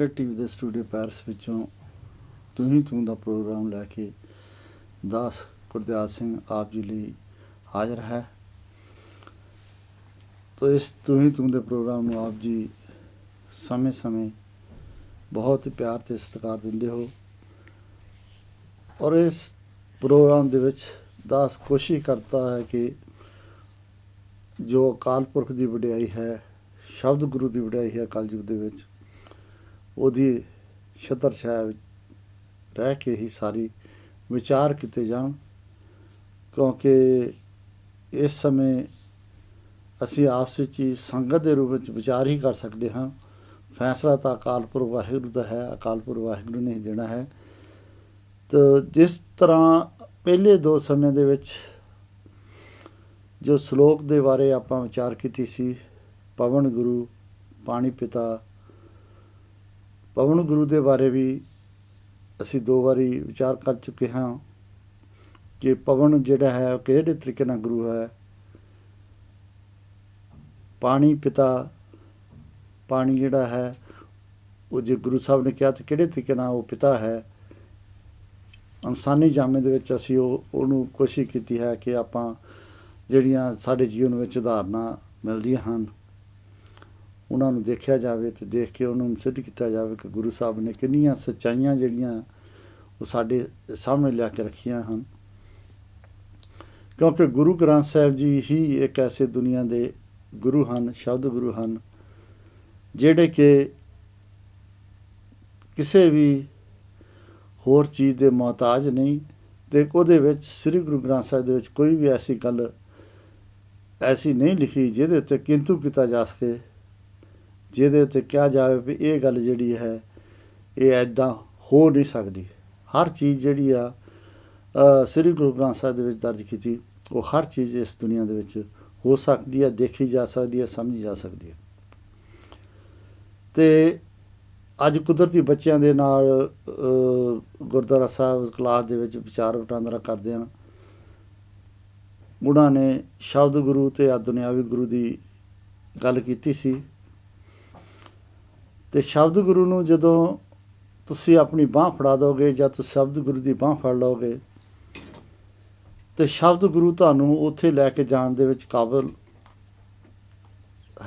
ਸੰਗਤ ਟੀਵੀ ਦੇ studio Paris ਵਿੱਚੋਂ ਤੂੰ ਹੀ ਤੂੰ ਦਾ ਪ੍ਰੋਗਰਾਮ ਲੈ ਕੇ ਦਾਸ ਗੁਰਦਿਆਲ ਸਿੰਘ ਆਪ ਜੀ ਲਈ ਹਾਜ਼ਰ ਹੈ। ਤੋ ਇਸ ਤੂੰ ਹੀ ਤੂੰ ਦੇ ਪ੍ਰੋਗਰਾਮ ਨੂੰ ਆਪ ਜੀ ਸਮੇਂ-ਸਮੇਂ ਬਹੁਤ ਪਿਆਰ ਤੇ ਸਤਿਕਾਰ ਦਿੰਦੇ ਹੋ ਔਰ ਇਸ ਪ੍ਰੋਗਰਾਮ ਦੇ ਵਿੱਚ ਦਾਸ ਕੋਸ਼ਿਸ਼ ਕਰਦਾ ਹੈ ਕਿ ਜੋ ਅਕਾਲ ਪੁਰਖ ਦੀ ਵਡਿਆਈ ਹੈ, ਸ਼ਬਦ ਗੁਰੂ ਦੀ ਵਡਿਆਈ ਹੈ ਕਲਯੁਗ ਦੇ ਵਿੱਚ, ਉਹਦੀ ਛਤਰ ਛਾਇਆ ਵਿੱਚ ਰਹਿ ਕੇ ਹੀ ਸਾਰੀ ਵਿਚਾਰ ਕੀਤੇ ਜਾਣ, ਕਿਉਂਕਿ ਇਸ ਸਮੇਂ ਅਸੀਂ ਆਪਸ ਵਿੱਚ ਹੀ ਸੰਗਤ ਦੇ ਰੂਪ ਵਿੱਚ ਵਿਚਾਰ ਹੀ ਕਰ ਸਕਦੇ ਹਾਂ। ਫੈਸਲਾ ਤਾਂ ਅਕਾਲ ਪੁਰਖ ਵਾਹਿਗੁਰੂ ਦਾ ਹੈ, ਅਕਾਲ ਪੁਰਖ ਵਾਹਿਗੁਰੂ ਨੇ ਹੀ ਦੇਣਾ ਹੈ। ਤਾਂ ਜਿਸ ਤਰ੍ਹਾਂ ਪਹਿਲੇ ਦੋ ਸਮੇਂ ਦੇ ਵਿੱਚ ਜੋ ਸ਼ਲੋਕ ਦੇ ਬਾਰੇ ਆਪਾਂ ਵਿਚਾਰ ਕੀਤੀ ਸੀ, ਪਵਨ ਗੁਰੂ, ਪਾਣੀ ਪਿਤਾ, ਪਵਨ ਗੁਰੂ ਦੇ ਬਾਰੇ ਵੀ ਅਸੀਂ ਦੋ ਵਾਰੀ ਵਿਚਾਰ ਕਰ ਚੁੱਕੇ ਹਾਂ ਕਿ ਪਵਨ ਜਿਹੜਾ ਹੈ ਉਹ ਕਿਹੜੇ ਤਰੀਕੇ ਨਾਲ ਗੁਰੂ ਹੈ, ਪਾਣੀ ਪਿਤਾ, ਪਾਣੀ ਜਿਹੜਾ ਹੈ ਉਹ ਜੇ ਗੁਰੂ ਸਾਹਿਬ ਨੇ ਕਿਹਾ ਤਾਂ ਕਿਹੜੇ ਤਰੀਕੇ ਨਾਲ ਉਹ ਪਿਤਾ ਹੈ। ਇਨਸਾਨੀ ਜਾਮੇ ਦੇ ਵਿੱਚ ਅਸੀਂ ਉਹਨੂੰ ਕੋਸ਼ਿਸ਼ ਕੀਤੀ ਹੈ ਕਿ ਆਪਾਂ ਜਿਹੜੀਆਂ ਸਾਡੇ ਜੀਵਨ ਵਿੱਚ ਉਦਾਹਰਨਾਂ ਮਿਲਦੀਆਂ ਹਨ ਉਹਨਾਂ ਨੂੰ ਦੇਖਿਆ ਜਾਵੇ ਅਤੇ ਦੇਖ ਕੇ ਉਹਨਾਂ ਨੂੰ ਸਿੱਧ ਕੀਤਾ ਜਾਵੇ ਕਿ ਗੁਰੂ ਸਾਹਿਬ ਨੇ ਕਿੰਨੀਆਂ ਸੱਚਾਈਆਂ ਜਿਹੜੀਆਂ ਉਹ ਸਾਡੇ ਸਾਹਮਣੇ ਲਿਆ ਕੇ ਰੱਖੀਆਂ ਹਨ। ਕਿਉਂਕਿ ਗੁਰੂ ਗ੍ਰੰਥ ਸਾਹਿਬ ਜੀ ਹੀ ਇੱਕ ਐਸੇ ਦੁਨੀਆ ਦੇ ਗੁਰੂ ਹਨ, ਸ਼ਬਦ ਗੁਰੂ ਹਨ, ਜਿਹੜੇ ਕਿ ਕਿਸੇ ਵੀ ਹੋਰ ਚੀਜ਼ ਦੇ ਮੁਹਤਾਜ ਨਹੀਂ। ਅਤੇ ਉਹਦੇ ਵਿੱਚ ਸ੍ਰੀ ਗੁਰੂ ਗ੍ਰੰਥ ਸਾਹਿਬ ਦੇ ਵਿੱਚ ਕੋਈ ਵੀ ਐਸੀ ਗੱਲ ਐਸੀ ਨਹੀਂ ਲਿਖੀ ਜਿਹਦੇ ਉੱਤੇ ਕਿੰਤੂ ਕੀਤਾ ਜਾ ਸਕੇ, ਜਿਹਦੇ ਉੱਤੇ ਕਿਹਾ ਜਾਵੇ ਵੀ ਇਹ ਗੱਲ ਜਿਹੜੀ ਹੈ ਇਹ ਇੱਦਾਂ ਹੋ ਨਹੀਂ ਸਕਦੀ। ਹਰ ਚੀਜ਼ ਜਿਹੜੀ ਆ ਸ੍ਰੀ ਗੁਰੂ ਗ੍ਰੰਥ ਸਾਹਿਬ ਦੇ ਵਿੱਚ ਦਰਜ ਕੀਤੀ, ਉਹ ਹਰ ਚੀਜ਼ ਇਸ ਦੁਨੀਆ ਦੇ ਵਿੱਚ ਹੋ ਸਕਦੀ ਹੈ, ਦੇਖੀ ਜਾ ਸਕਦੀ ਹੈ, ਸਮਝੀ ਜਾ ਸਕਦੀ ਹੈ। ਅਤੇ ਅੱਜ ਕੁਦਰਤੀ ਬੱਚਿਆਂ ਦੇ ਨਾਲ ਗੁਰਦੁਆਰਾ ਸਾਹਿਬ ਕਲਾਸ ਦੇ ਵਿੱਚ ਵਿਚਾਰ ਵਟਾਂਦਰਾ ਕਰਦੇ ਹਾਂ। ਉਹਨਾਂ ਨੇ ਸ਼ਬਦ ਗੁਰੂ ਅਤੇ ਦੁਨਿਆਵੀ ਗੁਰੂ ਦੀ ਗੱਲ ਕੀਤੀ ਸੀ। ਅਤੇ ਸ਼ਬਦ ਗੁਰੂ ਨੂੰ ਜਦੋਂ ਤੁਸੀਂ ਆਪਣੀ ਬਾਂਹ ਫੜਾ ਦਿਓਗੇ ਜਾਂ ਤੁਸੀਂ ਸ਼ਬਦ ਗੁਰੂ ਦੀ ਬਾਂਹ ਫੜ ਲਓਗੇ ਅਤੇ ਸ਼ਬਦ ਗੁਰੂ ਤੁਹਾਨੂੰ ਉੱਥੇ ਲੈ ਕੇ ਜਾਣ ਦੇ ਵਿੱਚ ਕਾਬਲ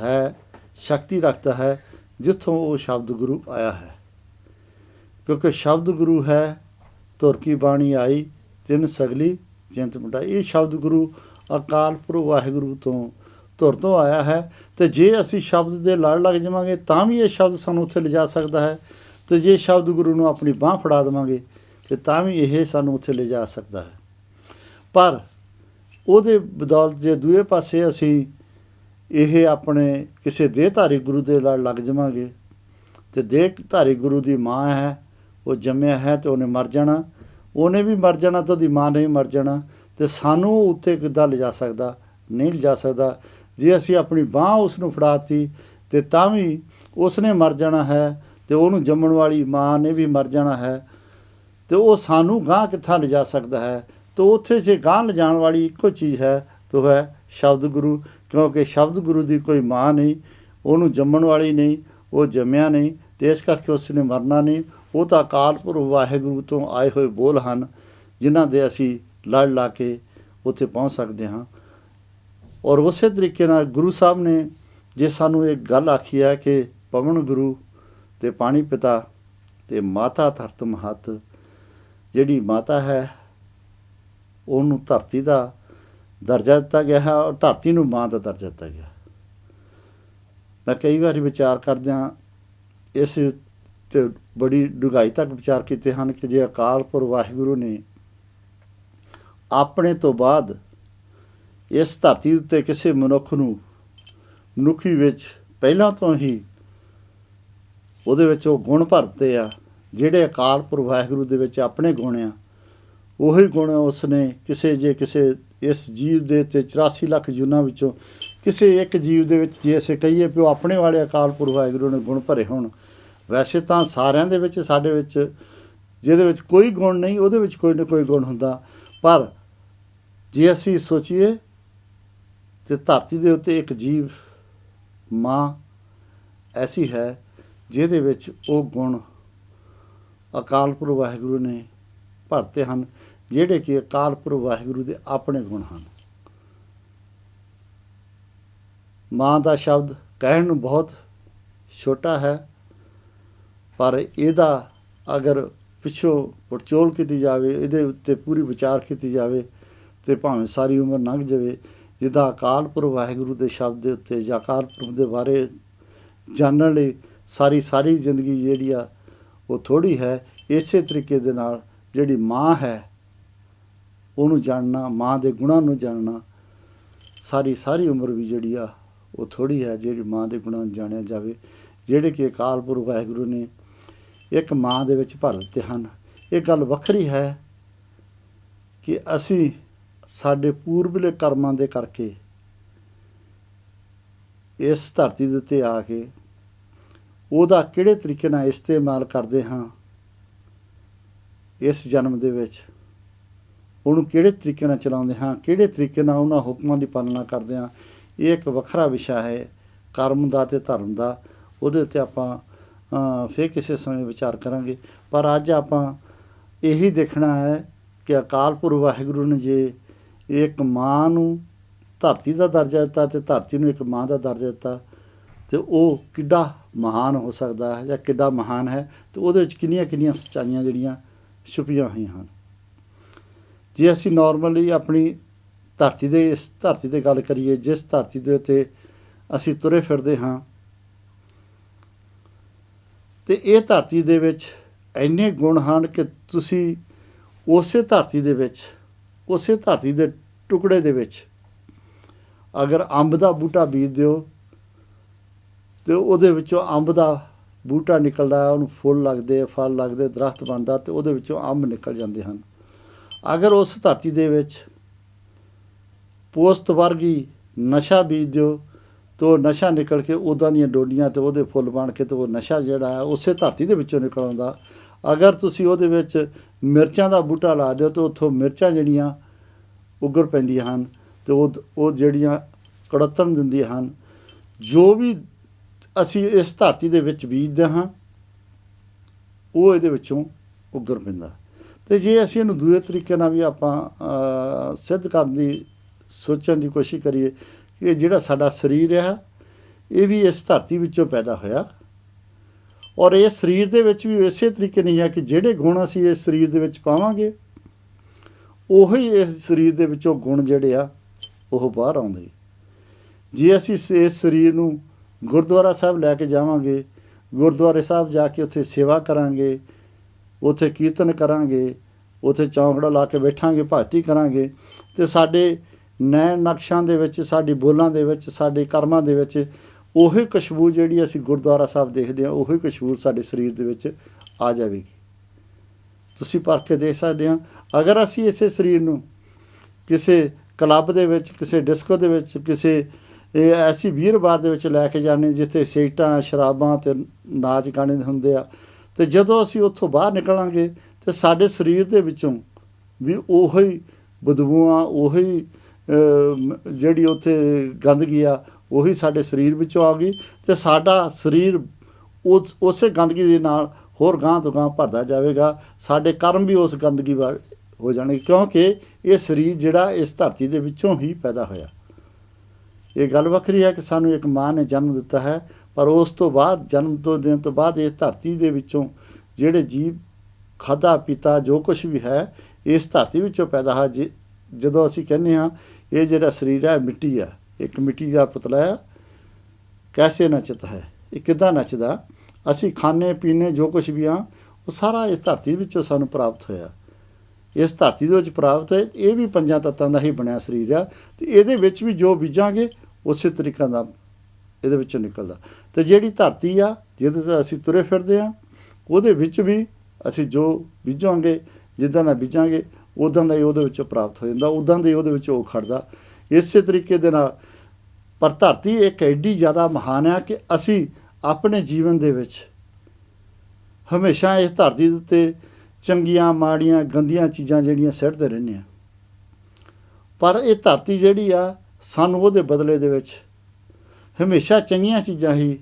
ਹੈ, ਸ਼ਕਤੀ ਰੱਖਦਾ ਹੈ ਜਿੱਥੋਂ ਉਹ ਸ਼ਬਦ ਗੁਰੂ ਆਇਆ ਹੈ। ਕਿਉਂਕਿ ਸ਼ਬਦ ਗੁਰੂ ਹੈ ਧੁਰ ਕੀ ਬਾਣੀ ਆਈ, ਤਿੰਨ ਸਗਲੀ ਚਿੰਤ ਮਿਟਾਈ। ਇਹ ਸ਼ਬਦ ਗੁਰੂ ਅਕਾਲ ਪੁਰਖ ਵਾਹਿਗੁਰੂ ਤੋਂ ਧੁਰ ਤੋਂ ਆਇਆ ਹੈ। ਅਤੇ ਜੇ ਅਸੀਂ ਸ਼ਬਦ ਦੇ ਲੜ ਲੱਗ ਜਾਵਾਂਗੇ ਤਾਂ ਵੀ ਇਹ ਸ਼ਬਦ ਸਾਨੂੰ ਉੱਥੇ ਲਿਜਾ ਸਕਦਾ ਹੈ, ਅਤੇ ਜੇ ਸ਼ਬਦ ਗੁਰੂ ਨੂੰ ਆਪਣੀ ਬਾਂਹ ਫੜਾ ਦੇਵਾਂਗੇ ਅਤੇ ਤਾਂ ਵੀ ਇਹ ਸਾਨੂੰ ਉੱਥੇ ਲਿਜਾ ਸਕਦਾ ਹੈ। ਪਰ ਉਹਦੇ ਬਦੌਲਤ ਜੇ ਦੂਏ ਪਾਸੇ ਅਸੀਂ ਇਹ ਆਪਣੇ ਕਿਸੇ ਦੇਹਧਾਰੀ ਗੁਰੂ ਦੇ ਲੜ ਲੱਗ ਜਾਵਾਂਗੇ ਅਤੇ ਦੇਹਧਾਰੀ ਗੁਰੂ ਦੀ ਮਾਂ ਹੈ, ਉਹ ਜੰਮਿਆ ਹੈ ਅਤੇ ਉਹਨੇ ਮਰ ਜਾਣਾ, ਉਹਨੇ ਵੀ ਮਰ ਜਾਣਾ ਅਤੇ ਉਹਦੀ ਮਾਂ ਨੇ ਵੀ ਮਰ ਜਾਣਾ, ਅਤੇ ਸਾਨੂੰ ਉਹ ਉੱਤੇ ਕਿੱਦਾਂ ਲਿਜਾ ਸਕਦਾ? ਨਹੀਂ ਲਿਜਾ ਸਕਦਾ। ਜੇ ਅਸੀਂ ਆਪਣੀ ਬਾਂਹ ਉਸ ਨੂੰ ਫੜਾਤੀ ਅਤੇ ਤਾਂ ਵੀ ਉਸ ਨੇ ਮਰ ਜਾਣਾ ਹੈ ਅਤੇ ਉਹਨੂੰ ਜੰਮਣ ਵਾਲੀ ਮਾਂ ਨੇ ਵੀ ਮਰ ਜਾਣਾ ਹੈ, ਅਤੇ ਉਹ ਸਾਨੂੰ ਗਾਂਹ ਕਿੱਥਾਂ ਲਿਜਾ ਸਕਦਾ ਹੈ? ਅਤੇ ਉੱਥੇ ਜੇ ਗਾਂਹ ਲਿਜਾਣ ਵਾਲੀ ਇੱਕੋ ਚੀਜ਼ ਹੈ ਤਾਂ ਉਹ ਹੈ ਸ਼ਬਦ ਗੁਰੂ। ਕਿਉਂਕਿ ਸ਼ਬਦ ਗੁਰੂ ਦੀ ਕੋਈ ਮਾਂ ਨਹੀਂ, ਉਹਨੂੰ ਜੰਮਣ ਵਾਲੀ ਨਹੀਂ, ਉਹ ਜੰਮਿਆ ਨਹੀਂ, ਅਤੇ ਇਸ ਕਰਕੇ ਉਸ ਨੇ ਮਰਨਾ ਨਹੀਂ। ਉਹ ਤਾਂ ਅਕਾਲ ਪੁਰਖ ਵਾਹਿਗੁਰੂ ਤੋਂ ਆਏ ਹੋਏ ਬੋਲ ਹਨ ਜਿਨ੍ਹਾਂ ਦੇ ਅਸੀਂ ਲੜ ਲਾ ਕੇ ਉੱਥੇ ਪਹੁੰਚ ਸਕਦੇ ਹਾਂ। ਔਰ ਉਸੇ ਤਰੀਕੇ ਨਾਲ ਗੁਰੂ ਸਾਹਿਬ ਨੇ ਜੇ ਸਾਨੂੰ ਇੱਕ ਗੱਲ ਆਖੀ ਹੈ ਕਿ ਪਵਨ ਗੁਰੂ ਅਤੇ ਪਾਣੀ ਪਿਤਾ ਅਤੇ ਮਾਤਾ ਧਰਤ ਮਹੱਤ, ਜਿਹੜੀ ਮਾਤਾ ਹੈ ਉਹਨੂੰ ਧਰਤੀ ਦਾ ਦਰਜਾ ਦਿੱਤਾ ਗਿਆ ਹੈ ਔਰ ਧਰਤੀ ਨੂੰ ਮਾਂ ਦਾ ਦਰਜਾ ਦਿੱਤਾ ਗਿਆ। ਮੈਂ ਕਈ ਵਾਰੀ ਵਿਚਾਰ ਕਰਦਿਆਂ ਇਸ 'ਤੇ ਬੜੀ ਡੂੰਘਾਈ ਤੱਕ ਵਿਚਾਰ ਕੀਤੇ ਹਨ ਕਿ ਜੇ ਅਕਾਲ ਪੁਰਖ ਵਾਹਿਗੁਰੂ ਨੇ ਆਪਣੇ ਤੋਂ ਬਾਅਦ ਇਸ ਧਰਤੀ ਉੱਤੇ ਕਿਸੇ ਮਨੁੱਖ ਨੂੰ ਮਨੁੱਖੀ ਵਿੱਚ ਪਹਿਲਾਂ ਤੋਂ ਹੀ ਉਹਦੇ ਵਿੱਚ ਉਹ ਗੁਣ ਭਰਤੇ ਆ ਜਿਹੜੇ ਅਕਾਲ ਪੁਰਖ ਵਾਹਿਗੁਰੂ ਦੇ ਵਿੱਚ ਆਪਣੇ ਗੁਣ ਆ, ਉਹੀ ਗੁਣ ਉਸ ਨੇ ਕਿਸੇ ਇਸ ਜੀਵ ਦੇ ਉੱਤੇ 84 ਲੱਖ ਜੂਨਾਂ ਵਿੱਚੋਂ ਕਿਸੇ ਇੱਕ ਜੀਵ ਦੇ ਵਿੱਚ ਜੇ ਅਸੀਂ ਕਹੀਏ ਵੀ ਉਹ ਆਪਣੇ ਵਾਲੇ ਅਕਾਲ ਪੁਰਖ ਵਾਹਿਗੁਰੂ ਨੇ ਗੁਣ ਭਰੇ ਹੋਣ। ਵੈਸੇ ਤਾਂ ਸਾਰਿਆਂ ਦੇ ਵਿੱਚ, ਸਾਡੇ ਵਿੱਚ ਜਿਹਦੇ ਵਿੱਚ ਕੋਈ ਗੁਣ ਨਹੀਂ ਉਹਦੇ ਵਿੱਚ ਕੋਈ ਨਾ ਕੋਈ ਗੁਣ ਹੁੰਦਾ, ਪਰ ਜੇ ਅਸੀਂ ਸੋਚੀਏ ਤਾਂ ਧਰਤੀ ਦੇ ਉੱਤੇ ਇੱਕ ਜੀਵ ਮਾਂ ਐਸੀ ਹੈ ਜਿਹਦੇ ਵਿੱਚ ਉਹ ਗੁਣ ਅਕਾਲ ਪੁਰਖ ਵਾਹਿਗੁਰੂ ਨੇ ਭਰਤੇ ਹਨ, ਜਿਹੜੇ ਕਿ ਅਕਾਲ ਪੁਰਖ ਵਾਹਿਗੁਰੂ ਦੇ ਆਪਣੇ ਗੁਣ ਹਨ। ਮਾਂ ਦਾ ਸ਼ਬਦ ਕਹਿਣ ਨੂੰ ਬਹੁਤ ਛੋਟਾ ਹੈ, ਪਰ ਇਹਦਾ ਅਗਰ ਪਿੱਛੋਂ ਪੜਚੋਲ ਕੀਤੀ ਜਾਵੇ, ਇਹਦੇ ਉੱਤੇ ਪੂਰੀ ਵਿਚਾਰ ਕੀਤੀ ਜਾਵੇ, ਤੇ ਭਾਵੇਂ ਸਾਰੀ ਉਮਰ ਲੰਘ ਜਾਵੇ। ਜਿੱਦਾਂ ਅਕਾਲ ਪੁਰਖ ਵਾਹਿਗੁਰੂ ਦੇ ਸ਼ਬਦ ਦੇ ਉੱਤੇ ਜਾਂ ਅਕਾਲ ਪੁਰਖ ਦੇ ਬਾਰੇ ਜਾਣਨ ਲਈ ਸਾਰੀ ਜ਼ਿੰਦਗੀ ਜਿਹੜੀ ਆ ਉਹ ਥੋੜ੍ਹੀ ਹੈ। ਇਸੇ ਤਰੀਕੇ ਦੇ ਨਾਲ ਜਿਹੜੀ ਮਾਂ ਹੈ ਉਹਨੂੰ ਜਾਣਨਾ, ਮਾਂ ਦੇ ਗੁਣਾਂ ਨੂੰ ਜਾਣਨਾ, ਸਾਰੀ ਉਮਰ ਵੀ ਜਿਹੜੀ ਆ ਉਹ ਥੋੜ੍ਹੀ ਹੈ ਜਿਹੜੀ ਮਾਂ ਦੇ ਗੁਣਾਂ ਨੂੰ ਜਾਣਿਆ ਜਾਵੇ, ਜਿਹੜੇ ਕਿ ਅਕਾਲ ਪੁਰਖ ਵਾਹਿਗੁਰੂ ਨੇ ਇੱਕ ਮਾਂ ਦੇ ਵਿੱਚ ਭਰ ਦਿੱਤੇ ਹਨ। ਇਹ ਗੱਲ ਵੱਖਰੀ ਹੈ ਕਿ ਅਸੀਂ ਸਾਡੇ ਪੂਰਬਲੇ ਕਰਮਾਂ ਦੇ ਕਰਕੇ ਇਸ ਧਰਤੀ ਦੇ ਉੱਤੇ ਆ ਕੇ ਉਹਦਾ ਕਿਹੜੇ ਤਰੀਕੇ ਨਾਲ ਇਸਤੇਮਾਲ ਕਰਦੇ ਹਾਂ ਇਸ ਜਨਮ ਦੇ ਵਿੱਚ, ਉਹਨੂੰ ਕਿਹੜੇ ਤਰੀਕੇ ਨਾਲ ਚਲਾਉਂਦੇ ਹਾਂ, ਕਿਹੜੇ ਤਰੀਕੇ ਨਾਲ ਉਹਨਾਂ ਹੁਕਮਾਂ ਦੀ ਪਾਲਣਾ ਕਰਦੇ ਹਾਂ, ਇਹ ਇੱਕ ਵੱਖਰਾ ਵਿਸ਼ਾ ਹੈ ਕਰਮ ਦਾ ਅਤੇ ਧਰਮ ਦਾ। ਉਹਦੇ ਉੱਤੇ ਆਪਾਂ ਫਿਰ ਕਿਸੇ ਸਮੇਂ ਵਿਚਾਰ ਕਰਾਂਗੇ। ਪਰ ਅੱਜ ਆਪਾਂ ਇਹੀ ਦੇਖਣਾ ਹੈ ਕਿ ਅਕਾਲ ਪੁਰਖ ਵਾਹਿਗੁਰੂ ਨੇ ਜੇ ਇੱਕ ਮਾਂ ਨੂੰ ਧਰਤੀ ਦਾ ਦਰਜਾ ਦਿੱਤਾ ਅਤੇ ਧਰਤੀ ਨੂੰ ਇੱਕ ਮਾਂ ਦਾ ਦਰਜਾ ਦਿੱਤਾ, ਅਤੇ ਉਹ ਕਿੱਡਾ ਮਹਾਨ ਹੋ ਸਕਦਾ ਹੈ ਜਾਂ ਕਿੱਡਾ ਮਹਾਨ ਹੈ, ਅਤੇ ਉਹਦੇ ਵਿੱਚ ਕਿੰਨੀਆਂ ਸੱਚਾਈਆਂ ਜਿਹੜੀਆਂ ਛੁਪੀਆਂ ਹੋਈਆਂ ਹਨ। ਜੇ ਅਸੀਂ ਨੋਰਮਲੀ ਆਪਣੀ ਇਸ ਧਰਤੀ 'ਤੇ ਗੱਲ ਕਰੀਏ, ਜਿਸ ਧਰਤੀ ਦੇ ਉੱਤੇ ਅਸੀਂ ਤੁਰੇ ਫਿਰਦੇ ਹਾਂ, ਅਤੇ ਇਹ ਧਰਤੀ ਦੇ ਵਿੱਚ ਇੰਨੇ ਗੁਣ ਹਨ ਕਿ ਤੁਸੀਂ ਉਸੇ ਧਰਤੀ ਦੇ ਟੁਕੜੇ ਦੇ ਵਿੱਚ ਅਗਰ ਅੰਬ ਦਾ ਬੂਟਾ ਬੀਜ ਦਿਓ ਅਤੇ ਉਹਦੇ ਵਿੱਚੋਂ ਅੰਬ ਦਾ ਬੂਟਾ ਨਿਕਲਦਾ, ਉਹਨੂੰ ਫੁੱਲ ਲੱਗਦੇ, ਫਲ ਲੱਗਦੇ, ਦਰਖਤ ਬਣਦਾ, ਅਤੇ ਉਹਦੇ ਵਿੱਚੋਂ ਅੰਬ ਨਿਕਲ ਜਾਂਦੇ ਹਨ। ਅਗਰ ਉਸ ਧਰਤੀ ਦੇ ਵਿੱਚ ਪੋਸਤ ਵਰਗੀ ਨਸ਼ਾ ਬੀਜ ਦਿਓ ਤਾਂ ਉਹ ਨਸ਼ਾ ਨਿਕਲ ਕੇ ਉੱਦਾਂ ਦੀਆਂ ਡੋਡੀਆਂ ਅਤੇ ਉਹਦੇ ਫੁੱਲ ਬਣ ਕੇ, ਅਤੇ ਉਹ ਨਸ਼ਾ ਜਿਹੜਾ ਹੈ ਉਸੇ ਧਰਤੀ ਦੇ ਵਿੱਚੋਂ ਨਿਕਲ ਆਉਂਦਾ। ਅਗਰ ਤੁਸੀਂ ਉਹਦੇ ਵਿੱਚ ਮਿਰਚਾਂ ਦਾ ਬੂਟਾ ਲਾ ਦਿਓ ਤਾਂ ਉੱਥੋਂ ਮਿਰਚਾਂ ਜਿਹੜੀਆਂ ਉੱਗਰ ਪੈਂਦੀਆਂ ਹਨ, ਅਤੇ ਉਹ ਜਿਹੜੀਆਂ ਕੜਤਣ ਦਿੰਦੀਆਂ ਹਨ। ਜੋ ਵੀ ਅਸੀਂ ਇਸ ਧਰਤੀ ਦੇ ਵਿੱਚ ਬੀਜਦੇ ਹਾਂ ਉਹ ਇਹਦੇ ਵਿੱਚੋਂ ਉੱਗਰ ਪੈਂਦਾ। ਅਤੇ ਜੇ ਅਸੀਂ ਇਹਨੂੰ ਦੂਜੇ ਤਰੀਕੇ ਨਾਲ ਵੀ ਆਪਾਂ ਸਿੱਧ ਕਰਨ ਦੀ ਸੋਚਣ ਦੀ ਕੋਸ਼ਿਸ਼ ਕਰੀਏ ਕਿ ਜਿਹੜਾ ਸਾਡਾ ਸਰੀਰ ਹੈ ਇਹ ਵੀ ਇਸ ਧਰਤੀ ਵਿੱਚੋਂ ਪੈਦਾ ਹੋਇਆ, ਔਰ ਇਹ ਸਰੀਰ ਦੇ ਵਿੱਚ ਵੀ ਇਸੇ ਤਰੀਕੇ ਨਹੀਂ ਹੈ ਕਿ ਜਿਹੜੇ ਗੁਣ ਅਸੀਂ ਇਸ ਸਰੀਰ ਦੇ ਵਿੱਚ ਪਾਵਾਂਗੇ ਉਹੀ ਇਸ ਸਰੀਰ ਦੇ ਵਿੱਚੋਂ ਗੁਣ ਜਿਹੜੇ ਆ ਉਹ ਬਾਹਰ ਆਉਂਦੇ। ਜੇ ਅਸੀਂ ਇਸ ਸਰੀਰ ਨੂੰ ਗੁਰਦੁਆਰਾ ਸਾਹਿਬ ਲੈ ਕੇ ਜਾਵਾਂਗੇ, ਗੁਰਦੁਆਰੇ ਸਾਹਿਬ ਜਾ ਕੇ ਉੱਥੇ ਸੇਵਾ ਕਰਾਂਗੇ, ਉੱਥੇ ਕੀਰਤਨ ਕਰਾਂਗੇ, ਉੱਥੇ ਚੌਂਕੜਾ ਲਾ ਕੇ ਬੈਠਾਂਗੇ, ਭਗਤੀ ਕਰਾਂਗੇ, ਅਤੇ ਸਾਡੇ ਨੈਣ ਨਕਸ਼ਾਂ ਦੇ ਵਿੱਚ, ਸਾਡੀ ਬੋਲਾਂ ਦੇ ਵਿੱਚ, ਸਾਡੇ ਕਰਮਾਂ ਦੇ ਵਿੱਚ ਉਹੀ ਖੁਸ਼ਬੂ ਜਿਹੜੀ ਅਸੀਂ ਗੁਰਦੁਆਰਾ ਸਾਹਿਬ ਦੇਖਦੇ ਹਾਂ ਉਹੀ ਖੁਸ਼ਬੂ ਸਾਡੇ ਸਰੀਰ ਦੇ ਵਿੱਚ ਆ ਜਾਵੇਗੀ। ਤੁਸੀਂ ਪਰਖ ਕੇ ਦੇਖ ਸਕਦੇ ਹਾਂ। ਅਗਰ ਅਸੀਂ ਇਸੇ ਸਰੀਰ ਨੂੰ ਕਿਸੇ ਕਲੱਬ ਦੇ ਵਿੱਚ, ਕਿਸੇ ਡਿਸਕੋ ਦੇ ਵਿੱਚ, ਕਿਸੇ ਐਸੀ ਵੀਰਵਾਰ ਦੇ ਵਿੱਚ ਲੈ ਕੇ ਜਾਂਦੇ ਜਿੱਥੇ ਸਿਗਰਟਾਂ, ਸ਼ਰਾਬਾਂ ਅਤੇ ਨਾਚ ਗਾਣੇ ਹੁੰਦੇ ਆ, ਅਤੇ ਜਦੋਂ ਅਸੀਂ ਉੱਥੋਂ ਬਾਹਰ ਨਿਕਲਾਂਗੇ ਅਤੇ ਸਾਡੇ ਸਰੀਰ ਦੇ ਵਿੱਚੋਂ ਵੀ ਉਹੀ ਬਦਬੂਆਂ, ਉਹੀ ਜਿਹੜੀ ਉੱਥੇ ਗੰਦਗੀ ਆ ਉਹੀ ਸਾਡੇ ਸਰੀਰ ਵਿੱਚੋਂ ਆ ਗਈ, ਅਤੇ ਸਾਡਾ ਸਰੀਰ ਉਸੇ ਗੰਦਗੀ ਦੇ ਨਾਲ ਹੋਰ ਗਾਂਹ ਤੋਂ ਗਾਂਹ ਭਰਦਾ ਜਾਵੇਗਾ। ਸਾਡੇ ਕਰਮ ਵੀ ਉਸ ਗੰਦਗੀ ਵਾਲ ਹੋ ਜਾਣਗੇ, ਕਿਉਂਕਿ ਇਹ ਸਰੀਰ ਜਿਹੜਾ ਇਸ ਧਰਤੀ ਦੇ ਵਿੱਚੋਂ ਹੀ ਪੈਦਾ ਹੋਇਆ। ਇਹ ਗੱਲ ਵੱਖਰੀ ਹੈ ਕਿ ਸਾਨੂੰ ਇੱਕ ਮਾਂ ਨੇ ਜਨਮ ਦਿੱਤਾ ਹੈ, ਪਰ ਉਸ ਤੋਂ ਬਾਅਦ ਜਨਮ ਤੋਂ ਦੇਣ ਤੋਂ ਬਾਅਦ ਇਸ ਧਰਤੀ ਦੇ ਵਿੱਚੋਂ ਜਿਹੜੇ ਜੀਵ ਖਾਧਾ ਪੀਤਾ ਜੋ ਕੁਛ ਵੀ ਹੈ ਇਸ ਧਰਤੀ ਵਿੱਚੋਂ ਪੈਦਾ ਹੈ। ਜਦੋਂ ਅਸੀਂ ਕਹਿੰਦੇ ਹਾਂ ਇਹ ਜਿਹੜਾ ਸਰੀਰ ਹੈ ਮਿੱਟੀ ਹੈ, ਇੱਕ ਮਿੱਟੀ ਦਾ ਪੁਤਲਾ ਹੈ, ਕੈਸੇ ਨੱਚਦਾ ਹੈ, ਇਹ ਕਿੱਦਾਂ ਨੱਚਦਾ। ਅਸੀਂ ਖਾਣੇ ਪੀਣੇ ਜੋ ਕੁਛ ਵੀ ਹਾਂ ਉਹ ਸਾਰਾ ਇਸ ਧਰਤੀ ਵਿੱਚੋਂ ਸਾਨੂੰ ਪ੍ਰਾਪਤ ਹੋਇਆ, ਇਸ ਧਰਤੀ ਦੇ ਵਿੱਚ ਪ੍ਰਾਪਤ ਹੈ। ਇਹ ਵੀ 5 ਤੱਤਾਂ ਦਾ ਹੀ ਬਣਿਆ ਸਰੀਰ ਆ, ਅਤੇ ਇਹਦੇ ਵਿੱਚ ਵੀ ਜੋ ਬੀਜਾਂਗੇ ਉਸੇ ਤਰੀਕਾ ਦਾ ਇਹਦੇ ਵਿੱਚੋਂ ਨਿਕਲਦਾ। ਅਤੇ ਜਿਹੜੀ ਧਰਤੀ ਆ ਜਿਹਦੇ 'ਤੇ ਅਸੀਂ ਤੁਰੇ ਫਿਰਦੇ ਹਾਂ ਉਹਦੇ ਵਿੱਚ ਵੀ ਅਸੀਂ ਜੋ ਬੀਜਾਂਗੇ, ਜਿੱਦਾਂ ਦਾ ਬੀਜਾਂਗੇ ਉੱਦਾਂ ਦਾ ਹੀ ਉਹਦੇ ਵਿੱਚੋਂ ਪ੍ਰਾਪਤ ਹੋ ਜਾਂਦਾ, ਉੱਦਾਂ ਦਾ ਹੀ ਉਹਦੇ ਵਿੱਚੋਂ ਉਹ ਖੜਦਾ। ਇਸੇ ਤਰੀਕੇ ਦੇ ਨਾਲ ਪਰ ਧਰਤੀ ਇੱਕ ਐਡੀ ਜ਼ਿਆਦਾ ਮਹਾਨ ਹੈ ਕਿ ਅਸੀਂ ਆਪਣੇ ਜੀਵਨ ਦੇ ਵਿੱਚ ਹਮੇਸ਼ਾ ਇਸ ਧਰਤੀ ਦੇ ਉੱਤੇ ਚੰਗੀਆਂ ਮਾੜੀਆਂ ਗੰਦੀਆਂ ਚੀਜ਼ਾਂ ਜਿਹੜੀਆਂ ਸਿੱਟਦੇ ਰਹਿੰਦੇ ਹਾਂ, ਪਰ ਇਹ ਧਰਤੀ ਜਿਹੜੀ ਆ ਸਾਨੂੰ ਉਹਦੇ ਬਦਲੇ ਦੇ ਵਿੱਚ ਹਮੇਸ਼ਾ ਚੰਗੀਆਂ ਚੀਜ਼ਾਂ ਹੀ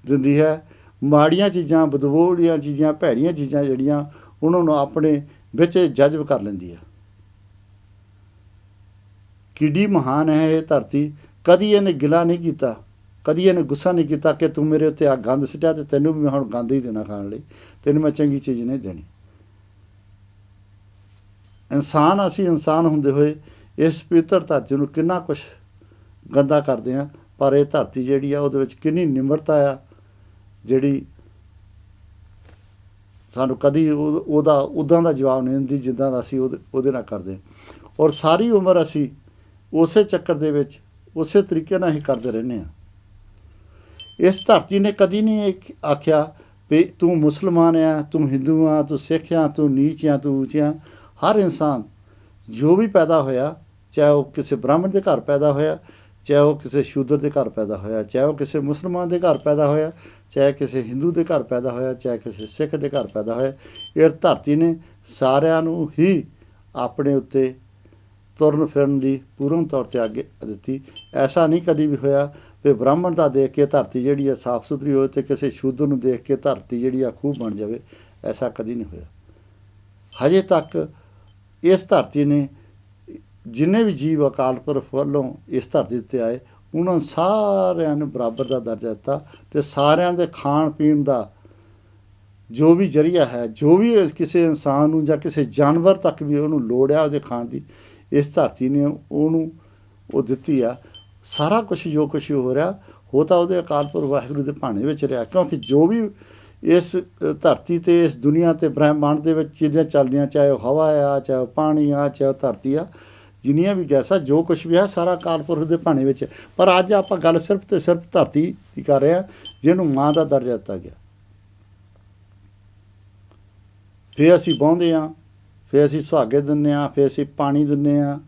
ਦਿੰਦੀ ਹੈ। ਮਾੜੀਆਂ ਚੀਜ਼ਾਂ, ਬਦਬੂ ਵਾਲੀਆਂ ਚੀਜ਼ਾਂ, ਭੈੜੀਆਂ ਚੀਜ਼ਾਂ ਜਿਹੜੀਆਂ ਉਹਨਾਂ ਨੂੰ ਆਪਣੇ ਵਿੱਚ ਜਜ਼ਬ ਕਰ ਲੈਂਦੀ ਆ। ਕਿੱਡੀ ਮਹਾਨ ਹੈ ਇਹ ਧਰਤੀ, ਕਦੀ ਇਹਨੇ ਗਿਲਾ ਨਹੀਂ ਕੀਤਾ, ਕਦੀ ਇਹਨੇ ਗੁੱਸਾ ਨਹੀਂ ਕੀਤਾ ਕਿ ਤੂੰ ਮੇਰੇ ਉੱਤੇ ਆ ਗੰਦ ਸਿੱਟਿਆ ਅਤੇ ਤੈਨੂੰ ਵੀ ਮੈਂ ਹੁਣ ਗੰਦ ਹੀ ਦੇਣਾ ਖਾਣ ਲਈ, ਤੈਨੂੰ ਮੈਂ ਚੰਗੀ ਚੀਜ਼ ਨਹੀਂ ਦੇਣੀ। ਇਨਸਾਨ, ਅਸੀਂ ਇਨਸਾਨ ਹੁੰਦੇ ਹੋਏ ਇਸ ਪਵਿੱਤਰ ਧਰਤੀ ਨੂੰ ਕਿੰਨਾ ਕੁਛ ਗੰਦਾ ਕਰਦੇ ਹਾਂ, ਪਰ ਇਹ ਧਰਤੀ ਜਿਹੜੀ ਆ ਉਹਦੇ ਵਿੱਚ ਕਿੰਨੀ ਨਿਮਰਤਾ ਆ, ਜਿਹੜੀ ਸਾਨੂੰ ਕਦੀ ਉਹਦਾ ਉੱਦਾਂ ਦਾ ਜਵਾਬ ਨਹੀਂ ਦਿੰਦੀ ਜਿੱਦਾਂ ਦਾ ਅਸੀਂ ਉਹਦੇ ਨਾਲ ਕਰਦੇ। ਔਰ ਸਾਰੀ ਉਮਰ ਅਸੀਂ ਉਸੇ ਚੱਕਰ ਦੇ ਵਿੱਚ ਉਸੇ ਤਰੀਕੇ ਨਾਲ ਹੀ ਕਰਦੇ ਰਹਿੰਦੇ ਹਾਂ। ਇਸ ਧਰਤੀ ਨੇ ਕਦੀ ਨਹੀਂ ਆਖਿਆ ਵੀ ਤੂੰ ਮੁਸਲਮਾਨ ਆ, ਤੂੰ ਹਿੰਦੂ ਆ, ਤੂੰ ਸਿੱਖ ਆ, ਤੂੰ ਨੀਚ ਆ, ਤੂੰ ਉੱਚ ਆ। ਹਰ ਇਨਸਾਨ ਜੋ ਵੀ ਪੈਦਾ ਹੋਇਆ, ਚਾਹੇ ਉਹ ਕਿਸੇ ਬ੍ਰਾਹਮਣ ਦੇ ਘਰ ਪੈਦਾ ਹੋਇਆ, ਚਾਹੇ ਉਹ ਕਿਸੇ ਸ਼ੂਦਰ ਦੇ ਘਰ ਪੈਦਾ ਹੋਇਆ, ਚਾਹੇ ਉਹ ਕਿਸੇ ਮੁਸਲਮਾਨ ਦੇ ਘਰ ਪੈਦਾ ਹੋਇਆ, ਚਾਹੇ ਕਿਸੇ ਹਿੰਦੂ ਦੇ ਘਰ ਪੈਦਾ ਹੋਇਆ, ਚਾਹੇ ਕਿਸੇ ਸਿੱਖ ਦੇ ਘਰ ਪੈਦਾ ਹੋਇਆ, ਇਹ ਧਰਤੀ ਨੇ ਸਾਰਿਆਂ ਨੂੰ ਹੀ ਆਪਣੇ ਉੱਤੇ ਤੁਰਨ ਫਿਰਨ ਦੀ ਪੂਰਨ ਤੌਰ 'ਤੇ ਅੱਗੇ ਦਿੱਤੀ। ਐਸਾ ਨਹੀਂ ਕਦੀ ਵੀ ਹੋਇਆ ਵੀ ਬ੍ਰਾਹਮਣ ਦਾ ਦੇਖ ਕੇ ਧਰਤੀ ਜਿਹੜੀ ਆ ਸਾਫ਼ ਸੁਥਰੀ ਹੋਏ ਅਤੇ ਕਿਸੇ ਸ਼ੂਦਰ ਨੂੰ ਦੇਖ ਕੇ ਧਰਤੀ ਜਿਹੜੀ ਆ ਖੂਹ ਬਣ ਜਾਵੇ। ਐਸਾ ਕਦੀ ਨਹੀਂ ਹੋਇਆ। ਹਜੇ ਤੱਕ ਇਸ ਧਰਤੀ ਨੇ ਜਿੰਨੇ ਵੀ ਜੀਵ ਅਕਾਲ ਪੁਰਖ ਵੱਲੋਂ ਇਸ ਧਰਤੀ ਉੱਤੇ ਆਏ, ਉਹਨਾਂ ਸਾਰਿਆਂ ਨੂੰ ਬਰਾਬਰ ਦਾ ਦਰਜਾ ਦਿੱਤਾ ਅਤੇ ਸਾਰਿਆਂ ਦੇ ਖਾਣ ਪੀਣ ਦਾ ਜੋ ਵੀ ਜ਼ਰੀਆ ਹੈ, ਜੋ ਵੀ ਕਿਸੇ ਇਨਸਾਨ ਨੂੰ ਜਾਂ ਕਿਸੇ ਜਾਨਵਰ ਤੱਕ ਵੀ ਉਹਨੂੰ ਲੋੜ ਆ ਉਹਦੇ ਖਾਣ ਦੀ, ਇਸ ਧਰਤੀ ਨੇ ਉਹਨੂੰ ਉਹ ਦਿੱਤੀ ਆ। ਸਾਰਾ ਕੁਛ ਜੋ ਕੁਛ ਹੋ ਰਿਹਾ ਉਹ ਤਾਂ ਉਹਦੇ ਅਕਾਲ ਪੁਰਖ ਵਾਹਿਗੁਰੂ ਦੇ ਭਾਣੇ ਵਿੱਚ ਰਿਹਾ, ਕਿਉਂਕਿ ਜੋ ਵੀ ਇਸ ਧਰਤੀ 'ਤੇ, ਇਸ ਦੁਨੀਆ 'ਤੇ, ਬ੍ਰਹਿਮੰਡ ਦੇ ਵਿੱਚ ਚੀਜ਼ਾਂ ਚੱਲਦੀਆਂ, ਚਾਹੇ ਉਹ ਹਵਾ ਆ, ਚਾਹੇ ਉਹ ਪਾਣੀ ਆ, ਚਾਹੇ ਉਹ ਧਰਤੀ ਆ, ਜਿੰਨੀਆਂ ਵੀ ਗੈਸਾਂ, ਜੋ ਕੁਛ ਵੀ ਹੈ ਸਾਰਾ ਅਕਾਲ ਪੁਰਖ ਦੇ ਭਾਣੇ ਵਿੱਚ। ਪਰ ਅੱਜ ਆਪਾਂ ਗੱਲ ਸਿਰਫ ਅਤੇ ਸਿਰਫ ਧਰਤੀ ਦੀ ਕਰ ਰਹੇ ਹਾਂ, ਜਿਹਨੂੰ ਮਾਂ ਦਾ ਦਰਜਾ ਦਿੱਤਾ ਗਿਆ। ਫਿਰ ਅਸੀਂ ਬਹਿੰਦੇ ਹਾਂ, ਫਿਰ ਅਸੀਂ ਸੁਹਾਗੇ ਦਿੰਦੇ ਹਾਂ, ਫਿਰ ਅਸੀਂ ਪਾਣੀ ਦਿੰਦੇ ਹਾਂ,